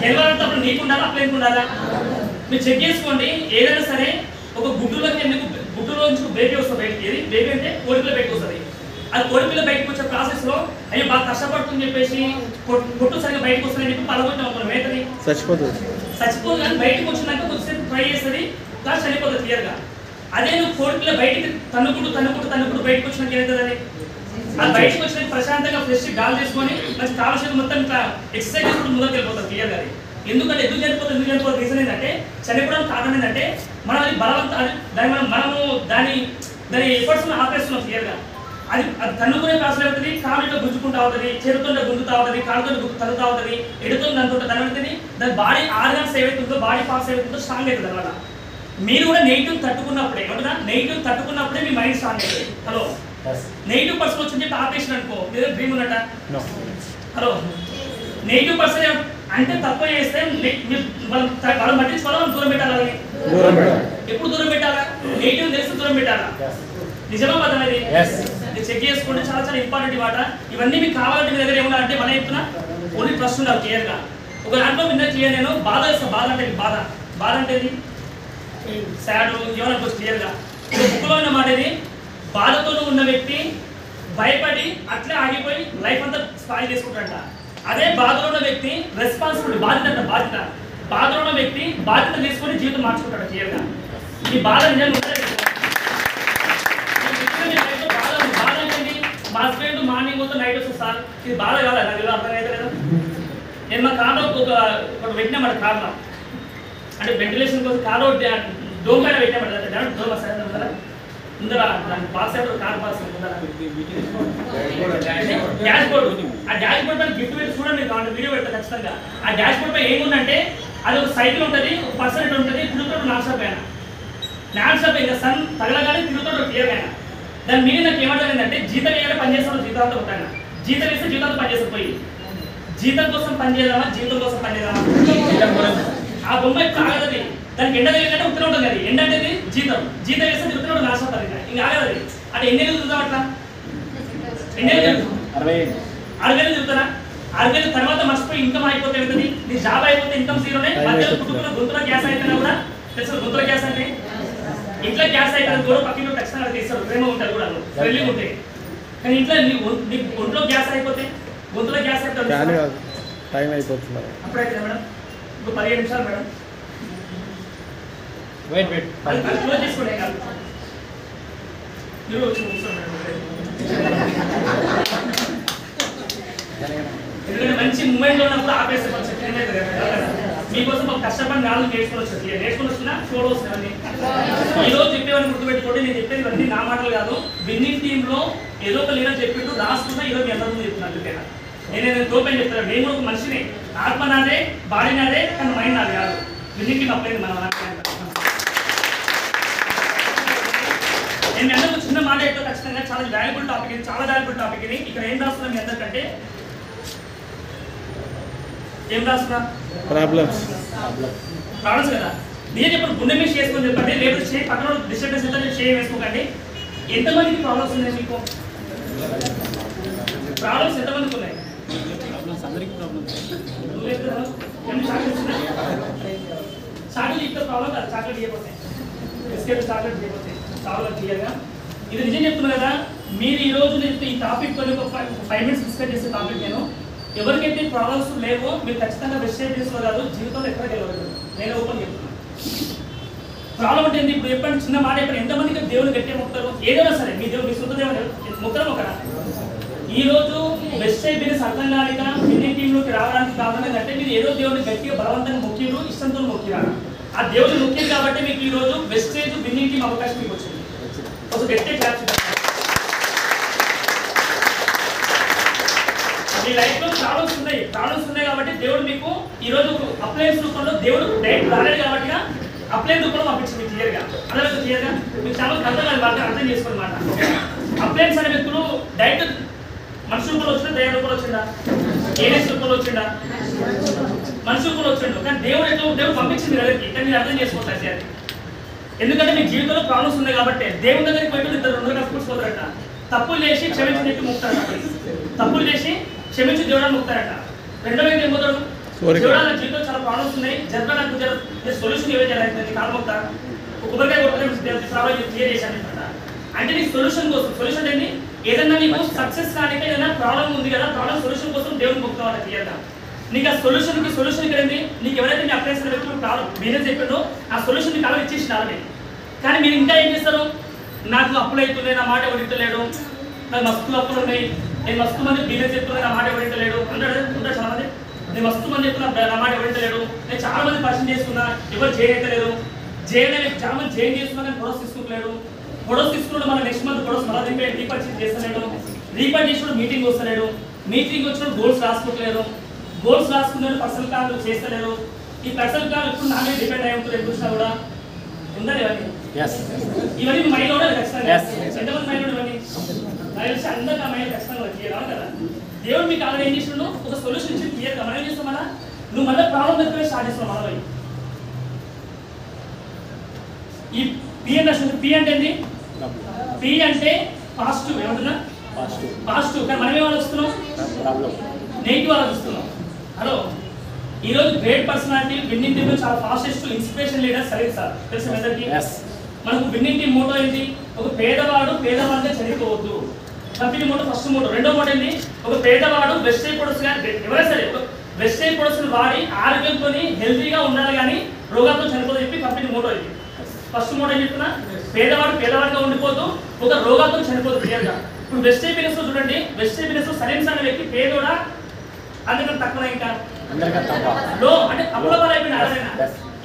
గెలవాలంటే నీకుండాలా, అప్లైన్కి ఉండాలా? మీరు చెక్ చేసుకోండి. ఏదైనా సరే ఒక గుడ్డులోకి గుడ్డులో నుంచి బేబీ వస్తుంది బయటికి. ఏది బేబీ అంటే కోడిపిల్ల బయటకు వస్తుంది. అది కోడిపిల్ల బయటకు వచ్చే ప్రాసెస్లో అయ్యో బాగా కష్టపడుతుందని చెప్పేసి కొట్టు సరిగ్గా బయటకు వస్తుందని చెప్పి పలగొట్టాం అనుకున్నాం, మేతని చచ్చిపోతుంది. కానీ బయటకు వచ్చినాక కొద్దిసేపు ట్రై చేస్తుంది, కానీ చనిపోతుంది క్లియర్గా. అదే నువ్వు కోడిపిల్ల బయటికి తన్నుకుంటూ బయటకు వచ్చినాక ఏమవుతుంది? అది బయటకు వచ్చినాక ప్రశాంతంగా ఫ్రెష్ గాలి చేసుకొని మంచి కావాల్సిన మొత్తం ఇట్లా ఎక్సర్సైజ్ చేసుకుంటూ ముందుకు వెళ్ళిపోతుంది క్లియర్గా. ఎందుకంటే ఎందుకు చనిపోతుంది రీజన్ ఏంటంటే చనిపోవడానికి కారణం ఏంటంటే మనం అది మనము దాని ఎఫర్ట్స్ ఆపేస్తున్నాం క్లియర్గా. అది తన్నుకునే ప్రాసెస్ అవుతుంది, కాలుతో గుంజుకుంటా ఉంటుంది, చెరుతుంటే గుంజుతా ఉంటుంది, కాలుతో తన్నుతా ఉంటుంది, ఎడుతుంది అనుకుంటే తన్నుతుంది. దాని బాడీ ఆర్గాన్స్ ఏవైతుందో, బాడీ పార్ట్స్ ఏవైతుందో స్ట్రాంగ్ అవుతుంది. అనమాట మీరు కూడా నెగిటివ్ తట్టుకున్నప్పుడే ఏమంటున్నా, నెగిటివ్ తట్టుకున్నప్పుడే మీ మైండ్ స్ట్రాంగ్ అవుతుంది. హలో, నెగిటివ్ పర్సన్ వచ్చి చెప్పి ఆపేషన్ అనుకో, ఏదో డ్రీమ్ ఉన్నట. హలో, నెగిటివ్ పర్సన్ అంటే తక్కువ చేస్తే వాళ్ళు పట్టించుకోవాలా, మనం దూరం పెట్టాలి. ఎప్పుడు దూరం పెట్టాలా? నెగిటివ్ తెలిసి దూరం పెట్టాలా? నిజమా పదం ఇది? చెక్ చేసుకోండి, చాలా చాలా ఇంపార్టెంట్ మాట. ఇవన్నీ మీకు కావాలంటే మీ దగ్గర ఏమన్నా అంటే మన చెప్తున్నా ఓన్లీ ట్రస్ట్ ఉండాలి క్లియర్గా. ఒక దాంట్లో విన్న క్లియర్ నేను బాధ వేస్తాను. బాధ అంటే సాడ్ ఏమనుకోవచ్చు క్లియర్గా. బుక్లో ఉన్న మాట ఇది, బాధతో ఉన్న వ్యక్తి భయపడి అట్లే ఆగిపోయి లైఫ్ అంతా స్పాయిల్ చేసుకుంటాడంట. అదే బాధలో ఉన్న వ్యక్తి రెస్పాన్సిబిలిటీ, బాధలో ఉన్న వ్యక్తి బాధ్యత తీసుకొని జీవితం మార్చుకుంటాడు క్లియర్గా. ఈ బాధ నిజంగా ఉంటుంది. బాధ ఏంటి? మా హస్బెండ్ మార్నింగ్ వస్తే నైట్ వస్తుంది సార్, ఇది బాధ కాదు, నాకు ఇలా అర్థం అయితే లేదా? నేను మా కార్లో ఒక పెట్టినామాట, కార్లో అంటే వెంటిలేషన్ కోసం కార్లో డోమ్ పైన పెట్టామాట, డోమ్ సార్ ముందర box car box dash board. ఆ డాష్ బోర్డ్ పైన గిఫ్ట్ పెట్టి చూడండి, కావాలి వీడియో పెడతా ఖచ్చితంగా. ఆ డాష్ బోర్డ్ పై ఏముందంటే అది ఒక సైకిల్ ఉంటుంది, ఒక పర్సన్ ఇట్లా ఉంటుంది, తిరుగుతాడు నాన్ స్టాప్ ఇంకా సన్ తగలగానే తిరుగుతాడు క్లియర్ అయినా. దాని మీనింగ్ నాకు ఏమంటారంటే జీతం వేయాలి, పనిచేస్తాను, జీతాలతో ఉంటాను. జీతం వేస్తే జీతాలతో పనిచేస్తారు. పోయి జీతం కోసం పనిచేద్దామా, జీవితం కోసం పనిచేద్దామా? ఆ బొమ్మ ఆగదది. దానికి ఎండ కలిగినట్టే ఉత్తరం ఉంటుంది. అది ఎండ అంటే జీతం వేస్తే తిరుగుతున్నాడు నాశనం. ఇంకా ఆగదది. అంటే ఎన్ని ఏళ్ళు తిరుగుతాం? అట్లా 60 ఏళ్ళు తిరుగుతారా? 60 ఏళ్ళ తర్వాత మర్చిపోయి ఇన్కమ్ అయిపోతే అవుతుంది. నీ జాబ్ అయిపోతే ఇన్కమ్ జీరోనే. మధ్యలో కుటుంబంలో గొంతులో గ్యాస్ అయిపోయినా కూడా తెలుసు. గొంతులో గ్యాస్ అంటే ఇంట్లో గ్యాస్ అయిపోయిన కూడా పక్కన ఖచ్చితంగా తీస్తారు. ప్రేమ ఉంటారు కూడా, ఫ్రెండ్లీ ఉంటాయి. కానీ ఇంట్లో నీ ఒంట్లో గ్యాస్ అయిపోతే, గొంతులో గ్యాస్ అయిపోతుంది, టైం అయిపోతుంది అప్పుడైతే మేడం ఇంకో 15 నిమిషాలు మేడం. వెయిట్ క్లోజ్ చేసుకోండి కాదు మీరు వచ్చి కూర్చోండి మేడం. ఎందుకంటే మంచి మూమెంట్లో ఉన్నప్పుడు ఆపేస్తే కొంచెం ఏమైతే మీకోసం ఒక కష్టపడి నాలుగు నేర్చుకొని వచ్చినా ఫోటోస్ అన్నీ ఈ రోజు చెప్పేవన్నీ గుర్తుపెట్టుకోండి. నేను చెప్పేది ఇవన్నీ నా మాటలు కాదు. విన్నింగ్ టీంలో ఏదో ఒక లీడర్ చెప్పిండు రాసుకున్నా ఈరోజు మీ అందరి ముందు చెప్తున్నాను. అందుకేనా నేను తోపని చెప్తాను. నేను కూడా ఒక మనిషిని, ఆత్మ నాదే, బాడీ నాదే, కానీ మైండ్ నాది కాదు. విన్నింగ్ టీం అప్లైంది మనం. నేను అందరూ చిన్న మాట అయితే ఖచ్చితంగా చాలా వాల్యుబుల్ టాపిక్ ఇది, చాలా వాల్యుబుల్ టాపిక్ ఇది. ఇక్కడ ఏం రాస్తున్నా మీ అందరికంటే ఏం రాస్తున్నా ప్రాబ్లమ్స్ కదా. నేను చెప్పండి గుండె మీద చేసుకొని చెప్పండి, లేకపోతే షేక్ పక్కన డిస్టర్బెన్స్ ఎంత షేర్ వేసుకోకండి. ఎంతమందికి ప్రాబ్లమ్స్ ఉన్నాయి మీకు? ప్రాబ్లమ్స్ ఎంతమందికి ఉన్నాయి? చాక్లెట్ ఇస్తే ప్రాబ్లం కాదు. చాక్లెట్ ఇవ్వకపోతే బిస్కెట్ చాక్లెట్ ఇవ్వకపోతే చాలా క్లియర్గా ఇది నిజం చెప్తున్నా కదా. మీరు ఈ రోజు ఈ టాపిక్ తో ఒక 5 minutes డిస్కస్ చేసే టాపిక్ నేను ఎవరికైతే ప్రాబ్లమ్స్ లేవో మీరు ఖచ్చితంగా వెజిటేబుల్స్ లో కాదు జీవితంలో ఎక్కడ గెలవలేదు. నేను ఓపెన్ చెప్తున్నాను. ప్రాబ్లం అంటే ఇప్పుడు చెప్పండి, చిన్న మాట చెప్పండి. ఎంతమందికి దేవుడు గట్టిగా మొక్కుతారు? ఏదైనా సరే మీ దేవుడు మీ సొంత దేవుడు మొక్కడం ఒకరా. ఈ రోజు వెజిటేబుల్స్ అర్థం కాలేక విన్నింగ్ టీంలోకి రావడానికి కారణం ఏంటంటే మీరు ఏదో దేవుడిని గట్టిగా బలవంతంగా మొక్కిరు, ఇష్టంతో మొక్కిరారు. ఆ దేవుడు మొక్కిరు కాబట్టి మీకు ఈ రోజు వెస్టేజ్ విన్నింగ్ టీం అవకాశం మీకు వచ్చింది. ఒక గట్టి క్లాప్స్. మీ లైఫ్ లో ప్రాబ్లమ్స్ ఉన్నాయి కాబట్టి దేవుడు మీకు ఈ రోజు అప్లయన్స్ రూపంలో దేవుడు డైరెక్ట్ రాలేదు కాబట్టి అప్లయన్ రూపంలో పంపించింది క్లియర్గా. అదే క్లియర్గా మీకు చాలా అర్థం కాదు, వాళ్ళకి అర్థం చేసుకోనమాట. అప్లయన్స్ అనే వ్యక్తులు డైరెక్ట్ మనిషి రూపంలో వచ్చిందా, దైవ రూపంలో వచ్చిందా, ఏఎస్ రూపంలో వచ్చిందా? మనిషి రూపంలో వచ్చిండు. కానీ దేవుడు పంపించింది ఎవరికి? కానీ మీరు అర్థం చేసుకోవచ్చు అది. ఎందుకంటే మీ జీవితంలో ప్రాబ్లమ్స్ ఉన్నాయి కాబట్టి దేవుడి దగ్గరికి పోయి ఇద్దరు 2 కలుపుకోవద్దంట. తప్పులు చేసి క్షమించి చెప్పి ముక్తారట. తప్పులు చేసి క్షమించి దేవుడాన్ని ముక్తారట. రెండోది ఏం పోతాడు? దేవుడా నా జీవితంలో చాలా ప్రాబ్లమ్స్ ఉన్నాయి, నాకు సొల్యూషన్ ఏవే చేయాలి కాలు మొక్తా కొబ్బరికాయ కొట్టుకుని ప్రాబ్లం క్లియర్ చేశాను అనమాట. అంటే నీకు సొల్యూషన్ కోసం, సొల్యూషన్ ఏంటి? ఏదైనా నీకు సక్సెస్ కానీ ఏదైనా ప్రాబ్లం ఉంది కదా, ప్రాబ్లం సొల్యూషన్ కోసం దేవుడిని మొక్కుతావాట క్లియర్గా. నీకు ఆ సొల్యూషన్ ఇక్కడ ఏంటి? నీకు ఎవరైతే మీ అప్లై చేసిన వ్యక్తులు ప్రాబ్లం బిజినెస్ చెప్పిండో ఆ సొల్యూషన్ మీకు అలా ఇచ్చేసినారని. కానీ మీరు ఇంకా ఏం చేస్తారు? నాకు అప్పులు అవుతున్నాయి, నా మాట ఎవరింటలేడు, నాకు మస్తు అప్పులు ఉన్నాయి, నేను మస్తు మంది బిజినెస్ చెప్తున్నాయి, నా మాట ఎవరింటలేడు ఉంటాడు చాలా మంది. నేను మస్తు మంది చెప్తున్నా, నా మాట ఎవరింటలేడు, నేను చాలా మంది పరిచయం చేసుకున్నా, ఎవరు జైన్ అయితే లేదు, చాలా మంది జైన్ చేసుకున్నా కానీ గొడవస్ తీసుకుంటలేడు. గొడవస్ తీసుకున్నాడు మన నెక్స్ట్ మంత్ గొడవస్ మళ్ళీ రీపర్చేజ్ చేస్తలేడు, రీపర్చేజ్ చేసినప్పుడు మీటింగ్ వస్తలేడు, మీటింగ్ వచ్చినప్పుడు గోల్స్ రాసుకోవట్లేదు, గోల్స్ రాసుకున్నాడు పర్సనల్ ప్లాన్ చేస్తలేరు. ఈ పర్సనల్ ప్లాన్ ఇప్పుడు నా మీద డిపెండ్ అయి ఉంటుంది. ఎప్పుడు కూడా ఉందని ఇవన్నీ మైండ్ కూడా ఖచ్చితంగా ఎంతమంది మైండ్ ఇవన్నీ తెలిసి అందరికీ ఆ మైండ్ ఖచ్చితంగా క్లియర్ అవ్వాలి కదా. దేవుడు మీకు ఆల్రెడీ ఏం చేసినాడు? ఒక సొల్యూషన్ ఇచ్చి క్లియర్గా మనం ఏం చేస్తాం మళ్ళీ నువ్వు మళ్ళీ ప్రాబ్లం ఎక్కడ స్టార్ట్ చేస్తున్నావు మళ్ళీ. ఈ పి అంటే పి అంటే ఏంటి? పి అంటే పాజిటివ్. ఏమంటున్నా? పాజిటివ్. కానీ మనం ఏం ఆలోచిస్తున్నాం? నెగిటివ్ ఆలోచిస్తున్నాం. హలో, ఈరోజు గ్రేట్ పర్సనాలిటీ విన్నింగ్ టీంలో చాలా fastest inspiration leader Salim sir తెలుసు అందరికీ. మనకు విన్నింగ్ టీం మోటో ఏంటి? ఒక పేదవాడిగా చనిపోవద్దు. Company motto first motto. రెండో మోటో ఏంటి? ఒక పేదవాడు బెస్ట్ ప్రొడక్ట్స్ కానీ ఎవరైనా సరే బెస్ట్ ప్రొడక్ట్స్ వాడి ఆరోగ్యంతో హెల్తీగా ఉండాలి కానీ రోగాలతో చనిపోదు చెప్పి కంపెనీ మోటో ఇది. ఫస్ట్ మోటో ఏం చెప్తున్నా? పేదవాడిగా ఉండిపోతూ ఒక రోగాలతో చనిపోదు క్లియర్గా. ఇప్పుడు వెస్ట్ బిజినెస్ లో చూడండి, వెస్ట్ బిజినెస్ లో సలీం సార్ అనే వ్యక్తి పేదోడా అందుకని తక్కువ ఇంకా లో అంటే అప్పుల పాలు అయిపోయిన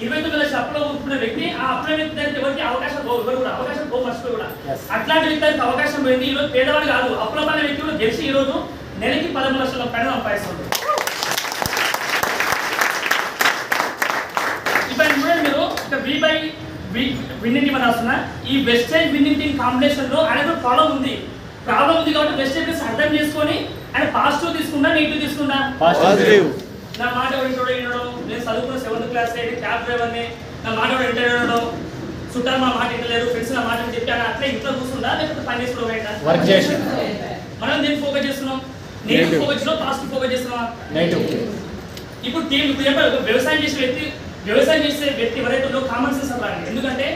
29 లక్షల అప్పులో ఉంటున్న వ్యక్తి ఆ అప్పుల వ్యక్తి దగ్గర ఎవరికి అవకాశం మర్చిపోయి కూడా అట్లాంటి వ్యక్తికి అవకాశం పోయింది. ఈరోజు పేదవాడు కాదు అప్పుల పాల వ్యక్తి కూడా గెలిచి ఈరోజు నెలకి 13 లక్షల పైన సంపాదిస్తుంది. ఇప్పుడు చూడండి మీరు ఇక విన్నింగ్ టీం రాస్తున్నా. ఈ వెస్టేజ్ విన్నింగ్ టీం కాంబినేషన్ లో ఆయన ప్రాబ్లం ఉంది కాబట్టి వెస్టేజ్ అర్థం చేసుకొని ఆయన పాజిటివ్ తీసుకుంటా నెగిటివ్ తీసుకుంటా? పాజిటివ్. నా మాట వింటాడు వినడం, నేను చదువుకున్న 7th క్లాస్ క్యాబ్ డ్రైవర్ని, నా మాట వింటాడు, చుట్టాలు మా మాట వింటలేరు, ఫ్రెండ్స్ నా మాట చెప్పాను అట్లా ఇంట్లో కూర్చుందా లేకపోతే పని చేసుకోవడం? మనం దేనికి ఫోకస్ చేస్తున్నాం? నెగిటివ్ ఫోకస్ చేస్తున్నాం, పాజిటివ్ ఫోకస్ చేస్తున్నాం? ఇప్పుడు టీం ఇప్పుడు చెప్పారు వ్యవసాయం చేసే వ్యక్తి ఎవరైతే కామన్ సెన్స్ అవ్వాలి. ఎందుకంటే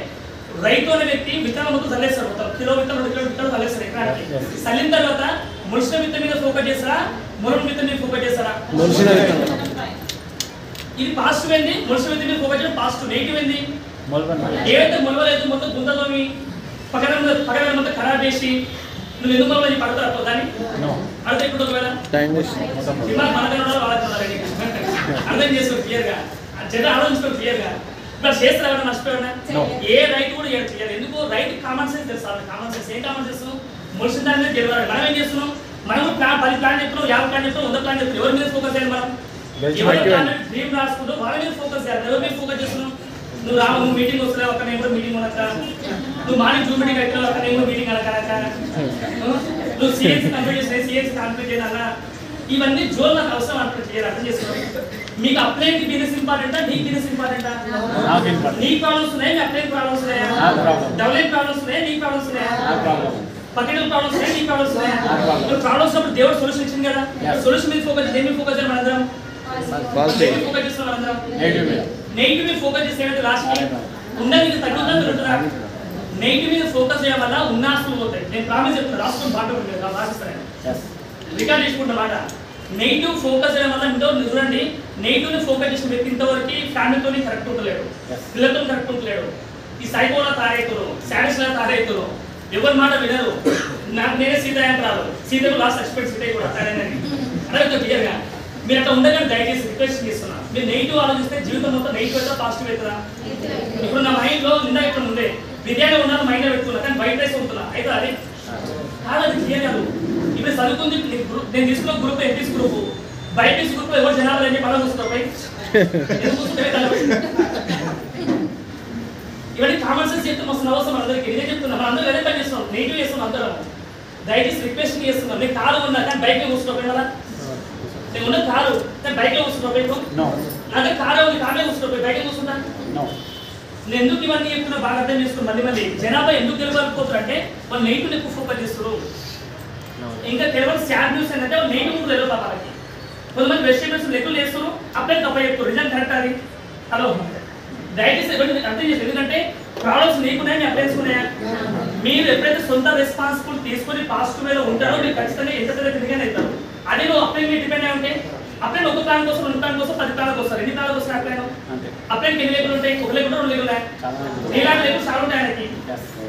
రైతు అనే వ్యక్తి విత్తనం మొత్తం చల్లేస్తాడు, మొత్తం కిలో విత్తనం 2 కిలో విత్తనం చల్లేస్తాడు ఎకరానికి. చల్లిన తర్వాత ములిసిన విత్తం మీద ఫోకస్ చేస్తారా, మొలన విత్తం మీద ఫోకస్ చేస్తారా? ఇది పాజిటివ్ ఏంది, ములిసిన విత్తం మీద ఫోకస్ చేయడం పాజిటివ్. నెగిటివ్ ఏంది, ఏదైతే మొలవలేదు మొత్తం గుంతలోని పక్కన మొత్తం ఖరాబ్ చేసి నువ్వు ఎందుకు మొలవని పడతారు దాన్ని అర్థం. ఇప్పుడు ఒకవేళ అర్థం చేసుకో క్లియర్గా, జనరల్ ఆలోచించుకో క్లియర్గా. ఇప్పుడు చేస్తారు ఎవరైనా నష్టపోయినా ఏ రైతు కూడా క్లియర్. ఎందుకు రైతు కామన్ సెన్స్ తెలుసు. కామన్ సెన్స్ ఏం కామన్ సెన్స్, ములిసిన దాని మీద గెలవాలి. మనం ఏం చేస్తున్నాం, మనం 10 ప్లాన్ చెప్తున్నాం, 50 ప్లాన్ చెప్తున్నాం, 100 ప్లాన్ చెప్తున్నాం. ఎవరి మీద ఫోకస్ చేయాలి మనం? ఎవరి ప్లాన్ డ్రీమ్ రాసుకుంటూ వాళ్ళ మీద ఫోకస్ చేయాలి. ఎవరి మీద ఫోకస్ చేస్తున్నాం? నువ్వు మీటింగ్ వస్తున్నావు అక్కడ నేను కూడా మీటింగ్ అనక, నువ్వు మార్నింగ్ జూమ్ మీటింగ్ అయితే అక్కడ నేను కూడా మీటింగ్ అనక, నువ్వు సిఎన్సీ కంప్లీట్ చేసిన సిఎన్సీ కంప్లీట్ చేయాలన్నా, ఇవన్నీ జోల్ నాకు అవసరం అర్థం చేయాలి. అర్థం చేసుకోవాలి. మీకు అప్లైన్కి బిజినెస్ ఇంపార్టెంటా, నీకు బిజినెస్ ఇంపార్టెంటా? నీ ప్రాబ్లమ్స్ ఉన్నాయి, మీ అప్లైన్ ప్రాబ్లమ్స్ ఉన్నాయా? డెవలప్ ప్రాబ్లమ్స్ ఉన్నాయా, నీ ప్రాబ్లమ్స్ ఉన్నాయా? పకెట్ ప్రాబ్లమ్స్ ఉన్నాయా, నీ ప్రాబ్లమ్స్ ఉన్నాయా? ప్రాబ్లమ్స్ అప్పుడు దేవుడు సొల్యూషన్ ఇచ్చింది కదా. సొల్యూషన్ మీద ఫోకస్, దేని మీద ఫోకస్ చేయాలి మనందరం? ఫోకస్ చేస్తున్నాం అందరం. నెగిటివ్ మీద ఫోకస్ చేస్తే లాస్ట్ ఉన్నది తగ్గుతుందని పెరుగుతుందా? నెగిటివ్ మీద ఫోకస్ చేయడం వల్ల ఉన్న ఆస్తులు పోతాయి. నేను ప్రామిస్ చెప్తున్నా, రాసుకుని బాగా రాసిస్తాను, రికార్డ్ చేసుకుంటున్న మాట. నెగిటివ్ ఫోకస్ చేయడం వల్ల ఇంట్లో చూడండి, నెగిటివ్ ని ఫోకస్ చేసిన వ్యక్తి ఇంతవరకు ఫ్యామిలీతో కరెక్ట్ ఉంటలేడు, పిల్లలతో కరెక్ట్ ఉంటలేడు, ఈ సైకోలా తయారవుతారు, శాడిస్ట్ లా తయారవుతారు, ఎవరి మాట వినరు. నాకు నేనే సీత అంటారు, సీతకు లాస్ట్ ఎక్స్పెక్ట్ సీత కూడా తయారైందని అదే క్లియర్ గా. మీరు అట్లా ఉండగానే దయచేసి రిక్వెస్ట్ చేస్తున్నా, మీరు నెగిటివ్ ఆలోచిస్తే జీవితం మొత్తం నెగిటివ్ అవుతా పాజిటివ్ అవుతుందా? ఇప్పుడు నా మైండ్ లో నిన్న ఇక్కడ ఉండే విద్యాగా ఉన్నాను, మైండ్ లో పెట్టుకున్నా, కానీ బయట వేసి ఉంటున్నా అయితే అది కాదు, అది క్లియర్ కాదు. ఇప్పుడు చదువుకుంది నేను తీసుకున్న గ్రూప్ ఎంపీస్ గ్రూప్, బైపీస్ గ్రూప్ ఎవరు జనాలు అని మనం చూస్తాం. ఇవన్నీ కామన్ సెన్స్ చెప్తే వస్తున్న అవసరం అందరికీ. నేనే చెప్తున్నా, మనం అందరూ అదే పని చేస్తున్నాం, నెగిటివ్ చేస్తున్నాం అందరం. దయచేసి రిక్వెస్ట్ చేస్తున్నాం, నేను కారు ఉన్నా కానీ బైక్ కూర్చున్నాం కదా, నేను ఉన్న కారు కానీ బైక్ కూర్చున్నాం, అదే కారు ఉంది కారే కూర్చున్నాం, బైక్ కూర్చుంటా. నేను ఎందుకు ఇవన్నీ చెప్తున్నా బాగా అర్థం చేసుకున్నాను. మళ్ళీ జనాభా ఎందుకు గెలవకపోతారు అంటే వాళ్ళు నెగిటివ్ ఎక్కువ ఫోకస్ చేస్తారు. ఇంకా కేవలం సాడ్ న్యూస్ ఏంటంటే వాళ్ళు నెగిటివ్ తెలియదు వాళ్ళకి. కొంతమంది వెజిటేబుల్స్ లెక్కలు వేస్తారు, అప్పుడే తప్ప చెప్తారు, రిజల్ట్ కరెక్ట్ అది. హలో దయచేసి అర్థం చేస్తారు. ఎందుకంటే ప్రాబ్లమ్స్ నీకున్నాయా, మీ అప్లైన్స్ ఉన్నాయా? మీరు ఎప్పుడైతే సొంత రెస్పాన్సిబిలిటీ తీసుకొని పాజిటివ్ వేలో ఉంటారో మీరు ఖచ్చితంగా ఎంత పెద్ద తిరిగానే అవుతారు. అదే నువ్వు అప్లైన్ మీద డిపెండ్ అయి ఉంటే అప్లైన్ ఒక ప్లాన్ కోసం, 2 ప్లాన్ కోసం, 10 ప్లాన్లకు వస్తారు. ఎన్ని ప్లాన్లకు వస్తారు అప్లైన్? అప్లైన్కి ఎన్ని లేకులు ఉంటాయి? 1 లేకుండా 2 లేకులు. ఇలాంటి లేకులు చాలా ఉంటాయి ఆయనకి.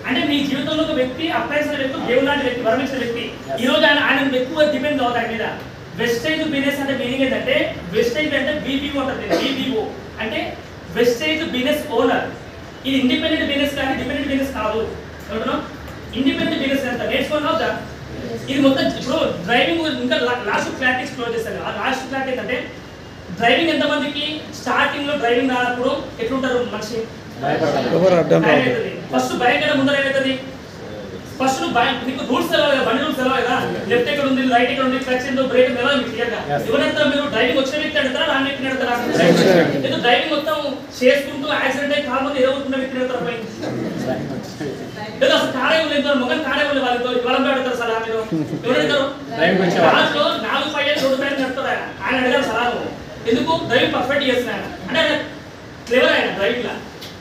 అంటే నీ జీవితంలో ఒక వ్యక్తి అప్లైన్స్ వ్యక్తి, దేవుడు లాంటి వ్యక్తి, వరమించిన వ్యక్తి, ఈ రోజు ఆయన ఎక్కువ డిపెండ్ అవుతాయి మీద. వెస్టేజ్ బిజినెస్ అంటే మీనింగ్ ఏంటంటే, వెస్టేజ్ అంటే బీబీఓ ఉంటుంది, బీబీఓ అంటే వెస్టేజ్ బిజినెస్ ఓనర్. ఇది ఇండిపెండెంట్ బిజినెస్ కానీ డిపెండెంట్ బిజినెస్ కాదు. ఇండిపెండెంట్ బిజినెస్ ఎంత నేర్చుకున్నా ఇది మొత్తం. ఇప్పుడు డ్రైవింగ్ ఇంకా లాస్ట్ క్లారిటీ క్లోజ్ చేస్తాను. ఆ లాస్ట్ క్లారిటీ ఏంటంటే, డ్రైవింగ్ ఎంతమందికి స్టార్టింగ్ లో డ్రైవింగ్ రానప్పుడు ఎట్లుంటారు మనిషి? ఫస్ట్ భయంకర ముందర ఏమవుతుంది? ఫస్ట్ నీకు రూల్స్ తెలవాలి కదా, బండి రూల్స్ తెలవాలి కదా, లెఫ్ట్ ఎక్కడ ఉంది, రైట్ ఎక్కడ ఉంది, క్లచ్ ఏందో, బ్రేక్ తెలవాలి మీకు క్లియర్ గా. ఎవరైతే మీరు డ్రైవింగ్ వచ్చిన వ్యక్తి అడుగుతారా, రాని వ్యక్తిని అడుగుతారా? ఏదో డ్రైవింగ్ మొత్తం చేసుకుంటూ యాక్సిడెంట్ అయ్యి కాలు మంది ఎదుగుతున్న వ్యక్తిని అడుగుతారు పై. ఏదో అసలు కారే లేదు, మొగలు కారే ఉంది, వాళ్ళతో వాళ్ళంతా అడుగుతారు సలహా. మీరు ఎవరు అడుగుతారు? దాంట్లో 4-5 ఏళ్ళు 2 పైన నడుపుతారు ఆయన అడిగారు సలహాలు. ఎందుకు? డ్రైవింగ్ పర్ఫెక్ట్ చేస్తున్నాను అంటే ఆయన క్లెవర్, ఆయన డ్రైవింగ్ లా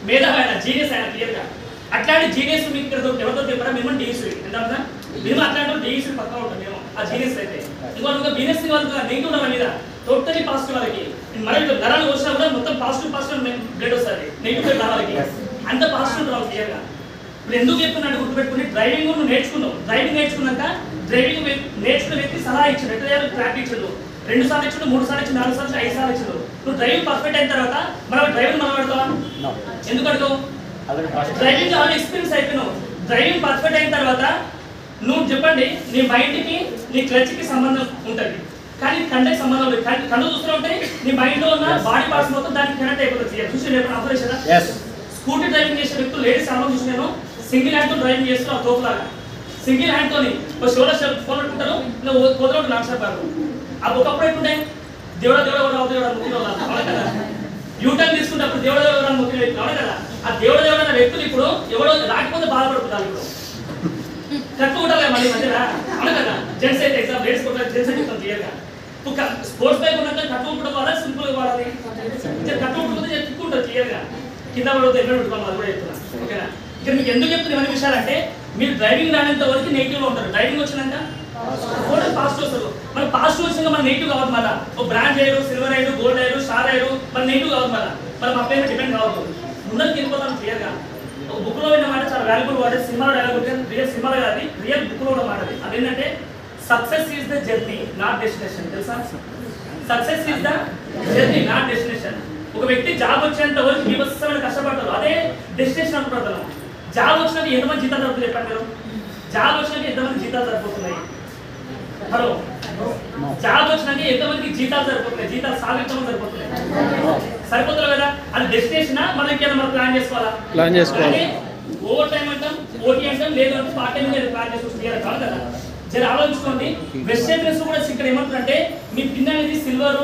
మేధావి, ఆయన జీనియస్, ఆయన క్లియర్ గా. అట్లాంటి జీనియస్ మీకు ఇక్కడ ఎవరితో చెప్పారా? మేము డీసీ ఎంత మేము అట్లాంటి డీసీ పక్కా ఉంటుంది. మేము ఆ జీనియస్ అయితే ఇంకొక బిజినెస్ వాళ్ళకి నెగిటివ్ ఉన్న మీద టోటలీ పాజిటివ్ వాళ్ళకి మరి నరాలు వచ్చినా కూడా మొత్తం పాజిటివ్ బ్లడ్ వస్తుంది, నెగిటివ్ బ్లడ్ వాళ్ళకి అంత పాజిటివ్ ఉంటుంది వాళ్ళకి క్లియర్ గా. ఇప్పుడు ఎందుకు చెప్తున్నాడు గుర్తుపెట్టుకుని, డ్రైవింగ్ నువ్వు నేర్చుకున్నావు, డ్రైవింగ్ నేర్చుకున్నాక డ్రైవింగ్ నేర్చుకున్న వ్యక్తి సలహా ఇచ్చాడు, ఎట్లా ట్రాక్ ఇచ్చాడు, 2 సార్లు ఇచ్చాడు, 3 సార్లు ఇచ్చాడు, 4 సార్లు 5 సార్లు ఇచ్చాడు. నువ్వు డ్రైవింగ్ పర్ఫెక్ట్ అయిన తర్వాత మనం డ్రైవింగ్ మనం పెడతావా? ఎందుకు అడుగు? డ్రైవింగ్ ఆల్రెడీ ఎక్స్పీరియన్స్ అయిపోయినావు. డ్రైవింగ్ పర్ఫెక్ట్ అయిన తర్వాత నువ్వు చెప్పండి, నీ మైండ్కి నీ క్లచ్కి సంబంధం ఉంటుంది, కానీ కండకి సంబంధం లేదు. కళ్ళు చూస్తూ ఉంటే నీ మైండ్ లో ఉన్న బాడీ పార్ట్స్ మొత్తం దానికి కనెక్ట్ అయిపోతుంది. చూసి నేను అబ్జర్వ్ స్కూటీ డ్రైవింగ్ చేసే వ్యక్తులు లేడీస్ చాలా చూసి నేను సింగిల్ హ్యాండ్ తో డ్రైవింగ్ చేస్తూ ఆ తోపులాగా సింగిల్ హ్యాండ్ తోని షోల్డర్ ఫోన్ పెట్టుకుంటారు, కుదరదు నాకు చెప్పారు. ఆ ఒకప్పుడు ఎట్లుంటాయి, దేవుడా దేవుడా దేవుడా ముఖ్యం అవును కదా, యూటర్న్ తీసుకుంటప్పుడు దేవుడ దేవుడా ముఖ్యం అవును కదా. ఆ దేవుడ దేవుడన్న వ్యక్తులు ఇప్పుడు ఎవడో రాకపోతే బాధపడుతున్నారు. ఇప్పుడు కట్టుకుంటారు మళ్ళీ మధ్యన అవును కదా. జెంట్స్ అయితే ఎగ్జామ్ లేడీస్ కూడా జెంట్స్ అయితే క్లియర్గా స్పోర్ట్స్ బైక్ ఉన్నాక కట్టుకుంటడం వల్ల సింపుల్గా వాడాలి, కట్టుకుంటుంది చెప్పుకుంటారు క్లియర్గా, కింద పడితే ఎక్కడ పెట్టుకోవాలి అది కూడా చెప్తున్నాను. ఓకేనా? ఇక్కడ మీకు ఎందుకు చెప్తున్నా ఇవన్నీ విషయాలంటే, మీరు డ్రైవింగ్ రానంత వరకు నెగిటివ్లో ఉంటారు, డ్రైవింగ్ వచ్చినాక ఫోల్డర్ పాజిటివ్ వస్తారు. మన పాజిటివ్ వచ్చినాక మన నెగిటివ్ కావద్దు. మళ్ళీ ఒక బ్రాండ్ అయ్యారు, సిల్వర్ అయ్యారు, గోల్డ్ అయ్యారు, స్టార్ అయ్యారు, మన నెగిటివ్ కావద్దు. మళ్ళీ మా పేరు డిపెండ్ కావద్దు. ముందరికి వెళ్ళిపోతాం క్లియర్గా. ఒక బుక్లో ఉన్న మాట చాలా వాల్యుబుల్ వర్డ్. సినిమాలో డైలాగ్ ఉంటే రియల్ సినిమాలో కాదు, రియల్ బుక్లో ఉన్న మాట. అదేంటంటే success is the journey not destination. తెలుసా? Success is the journey not destination. ఒక వ్యక్తి జాబ్ వచ్చేంత వరకు వివత్సమైన కష్టపడతారు, అదే డెస్టినేషన్ అనుకుంటారు. జాబ్ వచ్చినాక ఎంతమంది జీతాలు జరుగుతుంది చెప్పండి మీరు? జాబ్ వచ్చినాక ఎంతమంది జీతాలు సరిపోతున్నాయి? హలో, జాబ్ వచ్చినాక ఎంతమందికి జీతాలు సరిపోతున్నాయి? జీతాలు సాధించడం సరిపోతున్నాయి? సరిపోతుంది కదా. అది డెస్టినేషన్. మనం ఇంకేదో మనం ప్లాన్ చేసుకోవాలా? ప్లాన్ చేసుకోవాలి. ఓవర్ టైం అంటాం, ఓటీ అంటాం, లేదంటే పార్ట్ టైం ప్లాన్ చేసుకోవచ్చు కాదు కదా. జర ఆలోచించుకోండి. వెస్టర్న్ డ్రెస్ కూడా ఇక్కడ ఏమంటారంటే మీ పిన్ అనేది సిల్వర్,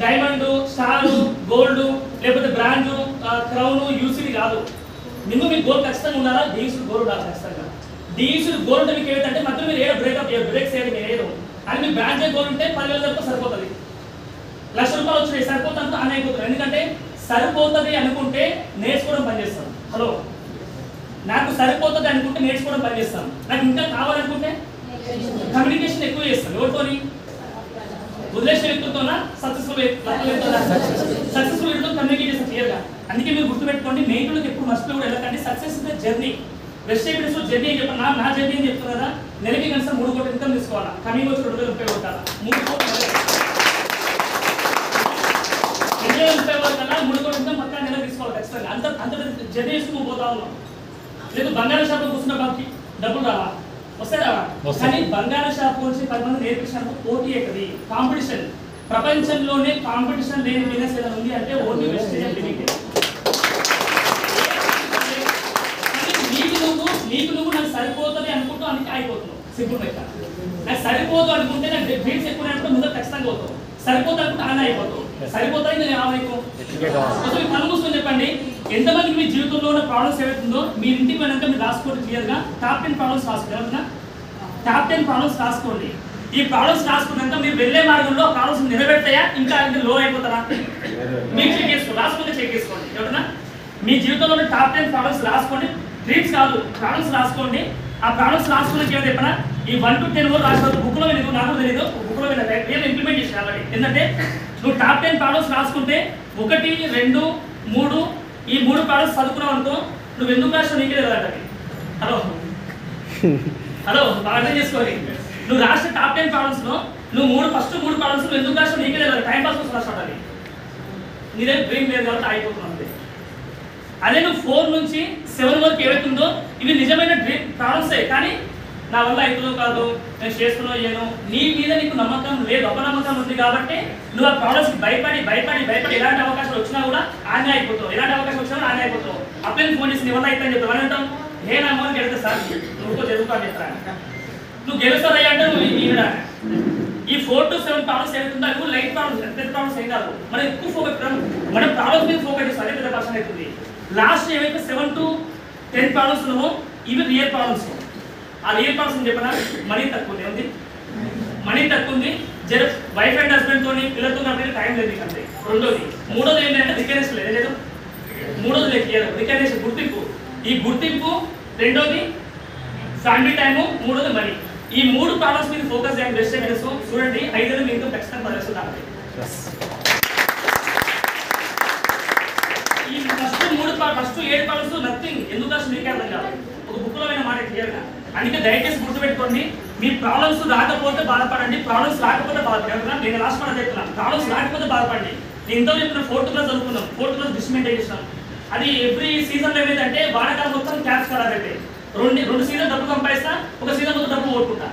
డైమండ్, స్టార్, గోల్డ్, లేకపోతే బ్రాండ్, క్రౌన్, యూసీడీ కాదు. మీకు గోల్డ్ ఖచ్చితంగా ఉండాలా? డీసీడ్ గోల్డ్ ఉండాలి ఖచ్చితంగా. డీసీడ్ గోల్డ్ మీకు ఏమిటంటే మధ్యలో మీరు ఏదో బ్రేకప్ బ్రేక్స్ ఏది మీరు ఏదో అని మీ బ్రాండ్ గోల్డ్ ఉంటే 10,000 వరకు సరిపోతుంది. ₹1,00,000 వచ్చినాయి సరిపోతుంది అని అయిపోతుంది. ఎందుకంటే సరిపోతుంది అనుకుంటే నేర్చుకోవడం పనిచేస్తాం. హలో, నాకు సరిపోతుంది అనుకుంటే నేర్చుకోవడం పనిచేస్తాం. నాకు ఇంకా కావాలనుకుంటే కమ్యూనికేషన్ ఎక్కువ చేస్తాం. ఎవరితోని? వదిలేసిన వ్యక్తులతోనా? సక్సెస్ఫుల్ వ్యక్తులతో కమ్యూనికేట్ చేస్తాం క్లియర్గా. అందుకే మీరు గుర్తుపెట్టుకోండి, నెగిటివ్కి ఎప్పుడు మర్చిపోయి కూడా వెళ్ళకండి. Success is the journey. వెస్టేబుల్స్ జర్నీ అని చెప్పాను. నా జర్నీ అని చెప్తున్నా కదా. నెలకి కనీసం 3 కోట్ల ఇన్కమ్ తీసుకోవాలా. కమింగ్ వచ్చి 2,030 కొట్టాలా. 3 కోట్లు 2,030 వరకల్లా 3 కోట్ల ఇన్కమ్ పక్కా నెల తీసుకోవాలి ఖచ్చితంగా. అంత జర్నీ చేసుకుని పోతా ఉన్నాం. లేదు బంగారం షాప్లో కూర్చున్న బాకి డబ్బులు రావా? వస్తే రావా? కానీ బంగారం షాప్ నుంచి 10 మంది నేర్పించినప్పుడు పోటీ ఎక్కది? కాంపిటీషన్. ప్రపంచంలోనే కాంపిటీషన్ లేని బిజినెస్ ఏదైనా ఉంది అంటే ఓన్లీ వెస్టేజ్ అండ్ లిమిటెడ్. నీకు నువ్వు నాకు సరిపోతుంది అనుకుంటూ అందుకే అయిపోతున్నావు. సింపుల్ లెక్క. నాకు సరిపోదు అనుకుంటే నాకు డ్రీమ్స్ ఎక్కువ అనుకుంటే ముందు ఖచ్చితంగా అవుతావు. సరిపోదు అనుకుంటే ఆన్ అయిపోతావు. సరిపోతాయి నేను ఏమైపు కళ్ళు మూసుకొని చెప్పండి. ఎంతమందికి మీ జీవితంలో ఉన్న ప్రాబ్లమ్స్ ఏవైతుందో మీ ఇంటికి వెళ్ళాక మీరు రాసుకోండి క్లియర్గా. టాప్ 10 ప్రాబ్లమ్స్ రాసుకోండి. ఏమన్నా టాప్ 10 ప్రాబ్లమ్స్ రాసుకోండి. ఈ ప్రాబ్లమ్స్ రాసుకున్నాక మీరు వెళ్ళే మార్గంలో ప్రాబ్లమ్స్ నిలబెడతాయా ఇంకా లో అయిపోతారా? మీరు చెక్ చేసుకోండి, రాసుకుంటే చెక్ చేసుకోండి. ఎవరన్నా మీ జీవితంలో ఉన్న టాప్ 10 ప్రాబ్లమ్స్ రాసుకోండి. డ్రీమ్స్ కాదు, ప్రాబ్లమ్స్ రాసుకోండి. ఆ ప్రాబ్లమ్స్ రాసుకున్న ఏమైనా చెప్పనా? ఈ 1 to 10 వరకు రాసుకోవద్దు. బుక్లో లేదు, నాకు తెలియదు. బుక్లో రియల్ ఇంప్లిమెంట్ చేసి కాబట్టి ఎందుకంటే నువ్వు టాప్ 10 ప్రాబ్లమ్స్ రాసుకుంటే 1, 2, 3 ఈ 3 ప్రాబ్లమ్స్ చదువుకున్నావు అనుకో, నువ్వు ఎందుకు రాష్ట్రం నీకే తెలియదు. హలో బాగా అర్థం చేసుకోవాలి. నువ్వు రాష్ట్ర టాప్ 10 ప్రాబ్లమ్స్ లో నువ్వు ఫస్ట్ 3 ప్రాబ్లమ్స్ నువ్వు ఎందుకు రాష్ట్రం నీకే తెలియదు. టైం పాస్ కోసం రాష్ట్రాలి. నీదే డ్రీమ్ లేదు కాబట్టి ఆగిపోతున్నావు. అదే నువ్వు 4 నుంచి 7 వరకు ఏవైతుందో ఇవి నిజమైన డ్రీమ్ ప్రాబ్లమ్సే. కానీ నా వల్ల అవుతుందో కాదు, నేను చేస్తున్నా ఏను, నీ మీద నీకు నమ్మకం లేదు, అపనమ్మకం ఉంది కాబట్టి నువ్వు ఆ ప్రాబ్లమ్స్కి భయపడి ఎలాంటి అవకాశాలు వచ్చినా కూడా ఆనే అయిపోతావు. ఎలాంటి అవకాశం వచ్చినా కూడా ఆనే అయిపోతావు. అప్పుడే ఫోన్ చేసి నీ వల్ల అయితే అని చెప్తావు. అని అంటావు, ఏ నా మొదలు గెలుస్తా సార్, నువ్వు చదువుతా అని చెప్తాను. నువ్వు గెలుస్తావు అంటే నువ్వు ఈవిడ ఈ 4 to 7 ప్రాబ్లమ్స్ ఏమవుతుందో అవి లైట్ ప్రాబ్లమ్స్, పెద్ద ప్రాబ్లమ్స్ ఏం కాదు. మనం ఎక్కువ ఫోకస్ మనం ప్రాబ్లమ్స్ మీద ఫోకస్ చేస్తాం. అదే పెద్ద పర్సన్ అవుతుంది. లాస్ట్ ఏవైతే 7 to 10 ప్రాబ్లమ్స్ ఉన్నామో ఇవి రియల్ ప్రాబ్లమ్స్. ఆ రియల్ ప్రాబ్లమ్స్ చెప్పిన మనీ తక్కువ ఉంది. మనీ తక్కువ ఉంది. జర వైఫ్ అండ్ హస్బెండ్ తోని పిల్లలతో కాబట్టి టైం లేదు అంతే. రెండోది. మూడోది ఏంటంటే రికగ్నేషన్ లేదు. మూడోది లేదు రికగ్నేషన్, గుర్తింపు. ఈ గుర్తింపు. రెండోది ఫ్యామిలీ టైము. మూడోది మనీ. ఈ 3 ప్రాబ్లమ్స్ మీద ఫోకస్ చేయండి. బెస్ట్ తెలుసు చూడండి. 5 ఏళ్ళు మీకు ఖచ్చితంగా పనిచేస్తుంది. ఈ ఫస్ట్ 7 ప్రాబ్లమ్స్ నథింగ్. ఎందుకు అసలు మీకే అర్థం కాదు. ఒక బుక్లో అయిన మాట క్లియర్గా. అందుకే దయచేసి గుర్తుపెట్టుకోండి. మీ ప్రాబ్లమ్స్ రాకపోతే బాధపడండి, ప్రాబ్లమ్స్ రాకపోతే బాధపడతాను. నేను లాస్ట్ మాట చెప్తున్నాను, ప్రాబ్లమ్స్ రాకపోతే బాధపడండి. నేను ఇంతో చెప్పిన 4th క్లాస్ చదువుకున్నాం, 4th క్లాస్ డిస్మెంట్ చేసినాం. అది ఎవ్రీ సీజన్లో ఏమైందంటే వానకాలం మొత్తం క్యాప్స్ ఖరాబ్ అయిపోయి 2 సీజన్ డబ్బు సంపాదిస్తా, ఒక సీజన్ మొత్తం డబ్బు ఓడుకుంటా.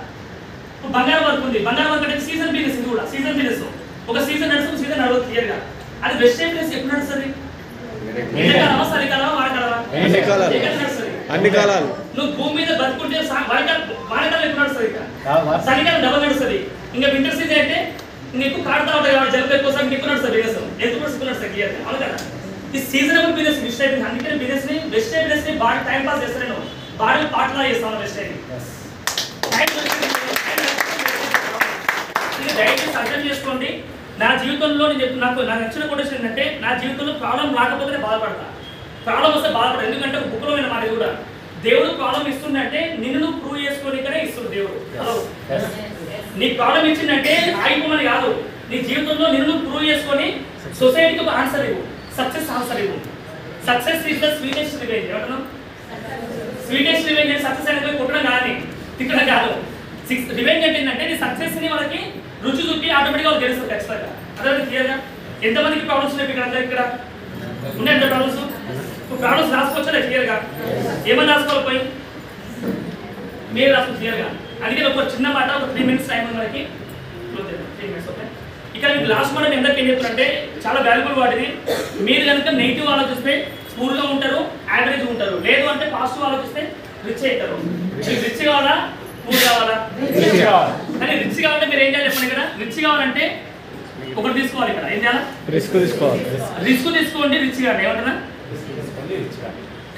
బంగారం వర్క్ ఉంది. బంగారం వర్క్ అంటే సీజన్ బిజినెస్. ఇది కూడా సీజన్ బిజినెస్. ఒక సీజన్ నడుస్తుంది, సీజన్ నడవదు క్లియర్గా. అది బెస్ట్ బిజినెస్ ఎప్పుడు నడుస్తుంది? ఎండాకాలమా, చలికాలమా, వానకాలమా? అన్ని కాలాలు. నువ్వు భూమి మీద బతుకుంటే వానకాలం ఎప్పుడు నడుస్తుంది? చలికాలం డబల్ నడుస్తుంది. ఇంకా వింటర్ సీజన్ అంటే ఇంకా ఎక్కువ కాడుతూ ఉంటాయి కాబట్టి జలుబు ఎక్కువ సార్ ఎక్కువ నడుస్తుంది బిజినెస్. ఎక్కువ నడుస్తుంది క్లియర్. అవును కదా. ఈ సీజనబుల్ బిజినెస్ బెస్ట్ అయిపోయింది. అందుకని బిజినెస్ ని బెస్ట్ బిజినెస్ ని బాగా టైం పాస్ చేస్తాను. నేను బాగా పాటలా చేస్తాను బెస్ట్ అయిపోయి. దయచేసి అర్థం చేసుకోండి. నా జీవితంలో నేను చెప్తున్నా, నాకు నచ్చిన కొటేషన్ ఏంటంటే నా జీవితంలో ప్రాబ్లం రాకపోతే బాధపడతా, ప్రాబ్లం వస్తే బాధపడతా. ఎందుకంటే ఒక బుక్లో అయిన మాట కూడా దేవుడు ప్రాబ్లం ఇస్తుందంటే నిన్ను నువ్వు ప్రూవ్ చేసుకోనికనే ఇస్తుంది దేవుడు. హలో, నీ ప్రాబ్లం ఇచ్చిందంటే ఆగిపోమని కాదు, నీ జీవితంలో నిన్ను నువ్వు ప్రూవ్ చేసుకొని సొసైటీకి ఒక ఆన్సర్ ఇవ్వు, సక్సెస్ ఆన్సర్ ఇవ్వు. Success is the sweetest revenge. ఏమంటున్నావు? స్వీటెస్ట్ రివెంజ్ అంటే సక్సెస్ అనేది కొట్టడం కాదు, తిట్టడం కాదు. రివెంజ్ అంటే ఏంటంటే నీ సక్సెస్ ని వాళ్ళకి రుచి చూపి ఆటోమేటిక్గా వాళ్ళు తెలుస్తుంది ఖచ్చితంగా. అదే క్లియర్గా ఎంతమందికి ప్రాబ్లమ్స్ ఉన్నాయి ఇక్కడ అందరూ? ఇక్కడ ఉన్నాయి ఎంత ప్రాబ్లమ్స్? ప్రాబ్లమ్స్ రాసుకోవచ్చా క్లియర్గా? ఏమని రాసుకోవాలి పోయి మీరు రాసుకో క్లియర్గా. అందుకే ఒక చిన్న మాట, ఒక 3 minutes టైం ఉంది మనకి. 3 minutes ఓకే. ఇక్కడ మీకు లాస్ట్ మాట ఎందుకు ఏం చెప్తారంటే చాలా వాల్యుబుల్ వాటిది. మీరు కనుక నెగిటివ్ ఆలోచిస్తే స్కూల్లో ఉంటారు, యావరేజ్ ఉంటారు. లేదు అంటే పాజిటివ్ ఆలోచిస్తే రిచ్ అవుతారు. మీకు రిచ్ కావాలా, పూర్ కావాలా? కానీ రిచ్ కావాలంటే మీరు ఏం చేయాలి చెప్పండి. ఇక్కడ రిచ్ కావాలంటే ఒకటి తీసుకోవాలి. ఇక్కడ ఏం చేయాలి? రిస్క్ తీసుకోవాలి. రిస్క్ తీసుకోండి, రిచ్ కాండి. ఏమంటున్నా?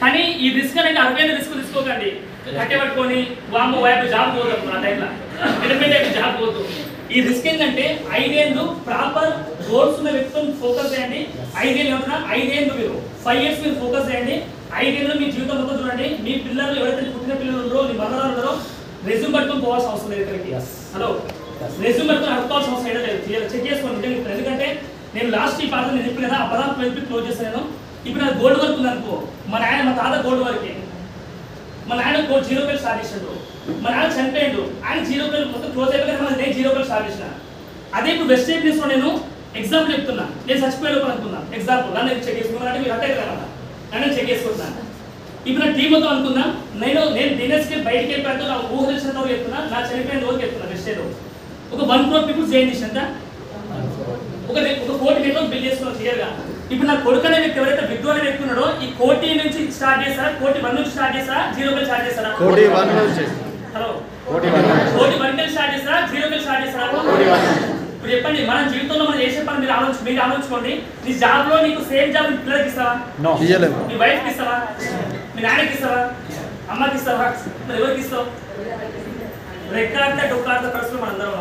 కానీ ఈ రిస్క్ అనేది అరువైన రిస్క్ తీసుకోకండి. కట్టే పట్టుకొని వామ్మ వైపు జాబ్ పోతాం ఆ టైంలో, ఇండిపెండెంట్ అయిపోయి జాబ్ పోతూ. ఈ రిస్క్ ఏంటంటే 5 ఏళ్ళు ప్రాపర్ గోల్స్ ఉన్న వ్యక్తులను ఫోకస్ చేయండి. 5 ఏళ్ళు ఏమంటున్నా? 5 ఏళ్ళు మీరు 5 years మీరు ఫోకస్ చేయండి. 5 ఏళ్ళు మీ జీవితం మొత్తం చూడండి. మీ పిల్లలు ఎవరైతే పుట్టిన పిల్లలు ఉన్నారో, మీ మనవరాలు ఉన్నారో, రెజ్యూమ్ పట్టుకొని పోవాల్సిన అవసరం లేదు ఇక్కడికి. హలో, రెజ్యూమ్ పట్టుకొని అడుకోవాల్సిన అవసరం ఏదో లేదు. చెక్ చేసుకోండి. ఎందుకంటే నేను లాస్ట్ ఈ పాత్ర నేను చెప్పిన కదా, ఆ పదార్థం వెళ్ళి క్లోజ్ చేస్తాను. ఇప్పుడు నాకు గోల్డ్ వర్క్ ఉంది అనుకో, మా తాత గోల్డ్ వర్కే. మా నాయన 0 రూపాయలు స్టార్ట్ చేసాడు. మా నాన్న చనిపోయాడు, ఆయన 0 రూపాయలు మొత్తం క్లోజ్ అయిపోయి నేను 0 రూపాయలు స్టార్ట్ చేసిన. అదే ఇప్పుడు వెస్ట్ ఇండీస్లో నేను ఎగ్జాంపుల్ చెప్తున్నా. నేను చచ్చిపోయే లోపల అనుకున్నా ఎగ్జాంపుల్, నన్ను చెక్ చేసుకున్నాను అంటే మీరు అంటే కదా, నన్ను చెక్ చేసుకుంటున్నాను. ఇప్పుడు నా టీం మొత్తం అనుకుందాం, నేను డిన్నర్స్కి బయటికి వెళ్ళిపోయాను. నా ఊహ తెలిసినంత వరకు చెప్తున్నా, నా చనిపోయిన వరకు చెప్తున్నా. వెస్ట్ ఏదో ఒక 1 crore people జాయిన్ చేసినంత ఒక 1 కోటి నెట్వర్క్ బిల్డ్ చేసుకున్నాను క్లియర్గా. ఇప్పుడు నా కొడుకు అనే వ్యక్తి ఎవరైతే బిగ్ అనే వ్యక్తి ఉన్నాడో, ఈ 1 కోటి నుంచి స్టార్ట్ చేస్తారా, 1 కోటి 1 నుంచి స్టార్ట్ చేస్తారా, 0 రూపాయలు స్టార్ట్ చేస్తారా? 1 కోటి 1 నుంచి. హలో, 1 కోటి 1 నుంచి. 1 కోటి 1 నుంచి స్టార్ట్ చేస్తారా, 0 రూపాయలు స్టార్ట్ చేస్తారా? 1 కోటి 1 నుంచి. ఇప్పుడు చెప్పండి, మన జీవితంలో మనం చేసే పని మీరు ఆలోచించుకోండి. నీ జాబ్ లో నీకు సేమ్ జాబ్ నీ పిల్లలకి ఇస్తావా? ఇయ్యలేము. నీ వైఫ్కి ఇస్తావా? మీ నాన్నకి ఇస్తావా? అమ్మకి ఇస్తావా? మరి ఎవరికి ఇస్తావు? రెక్కాడితే డొక్కాడితే పరిస్థితులు మనందరం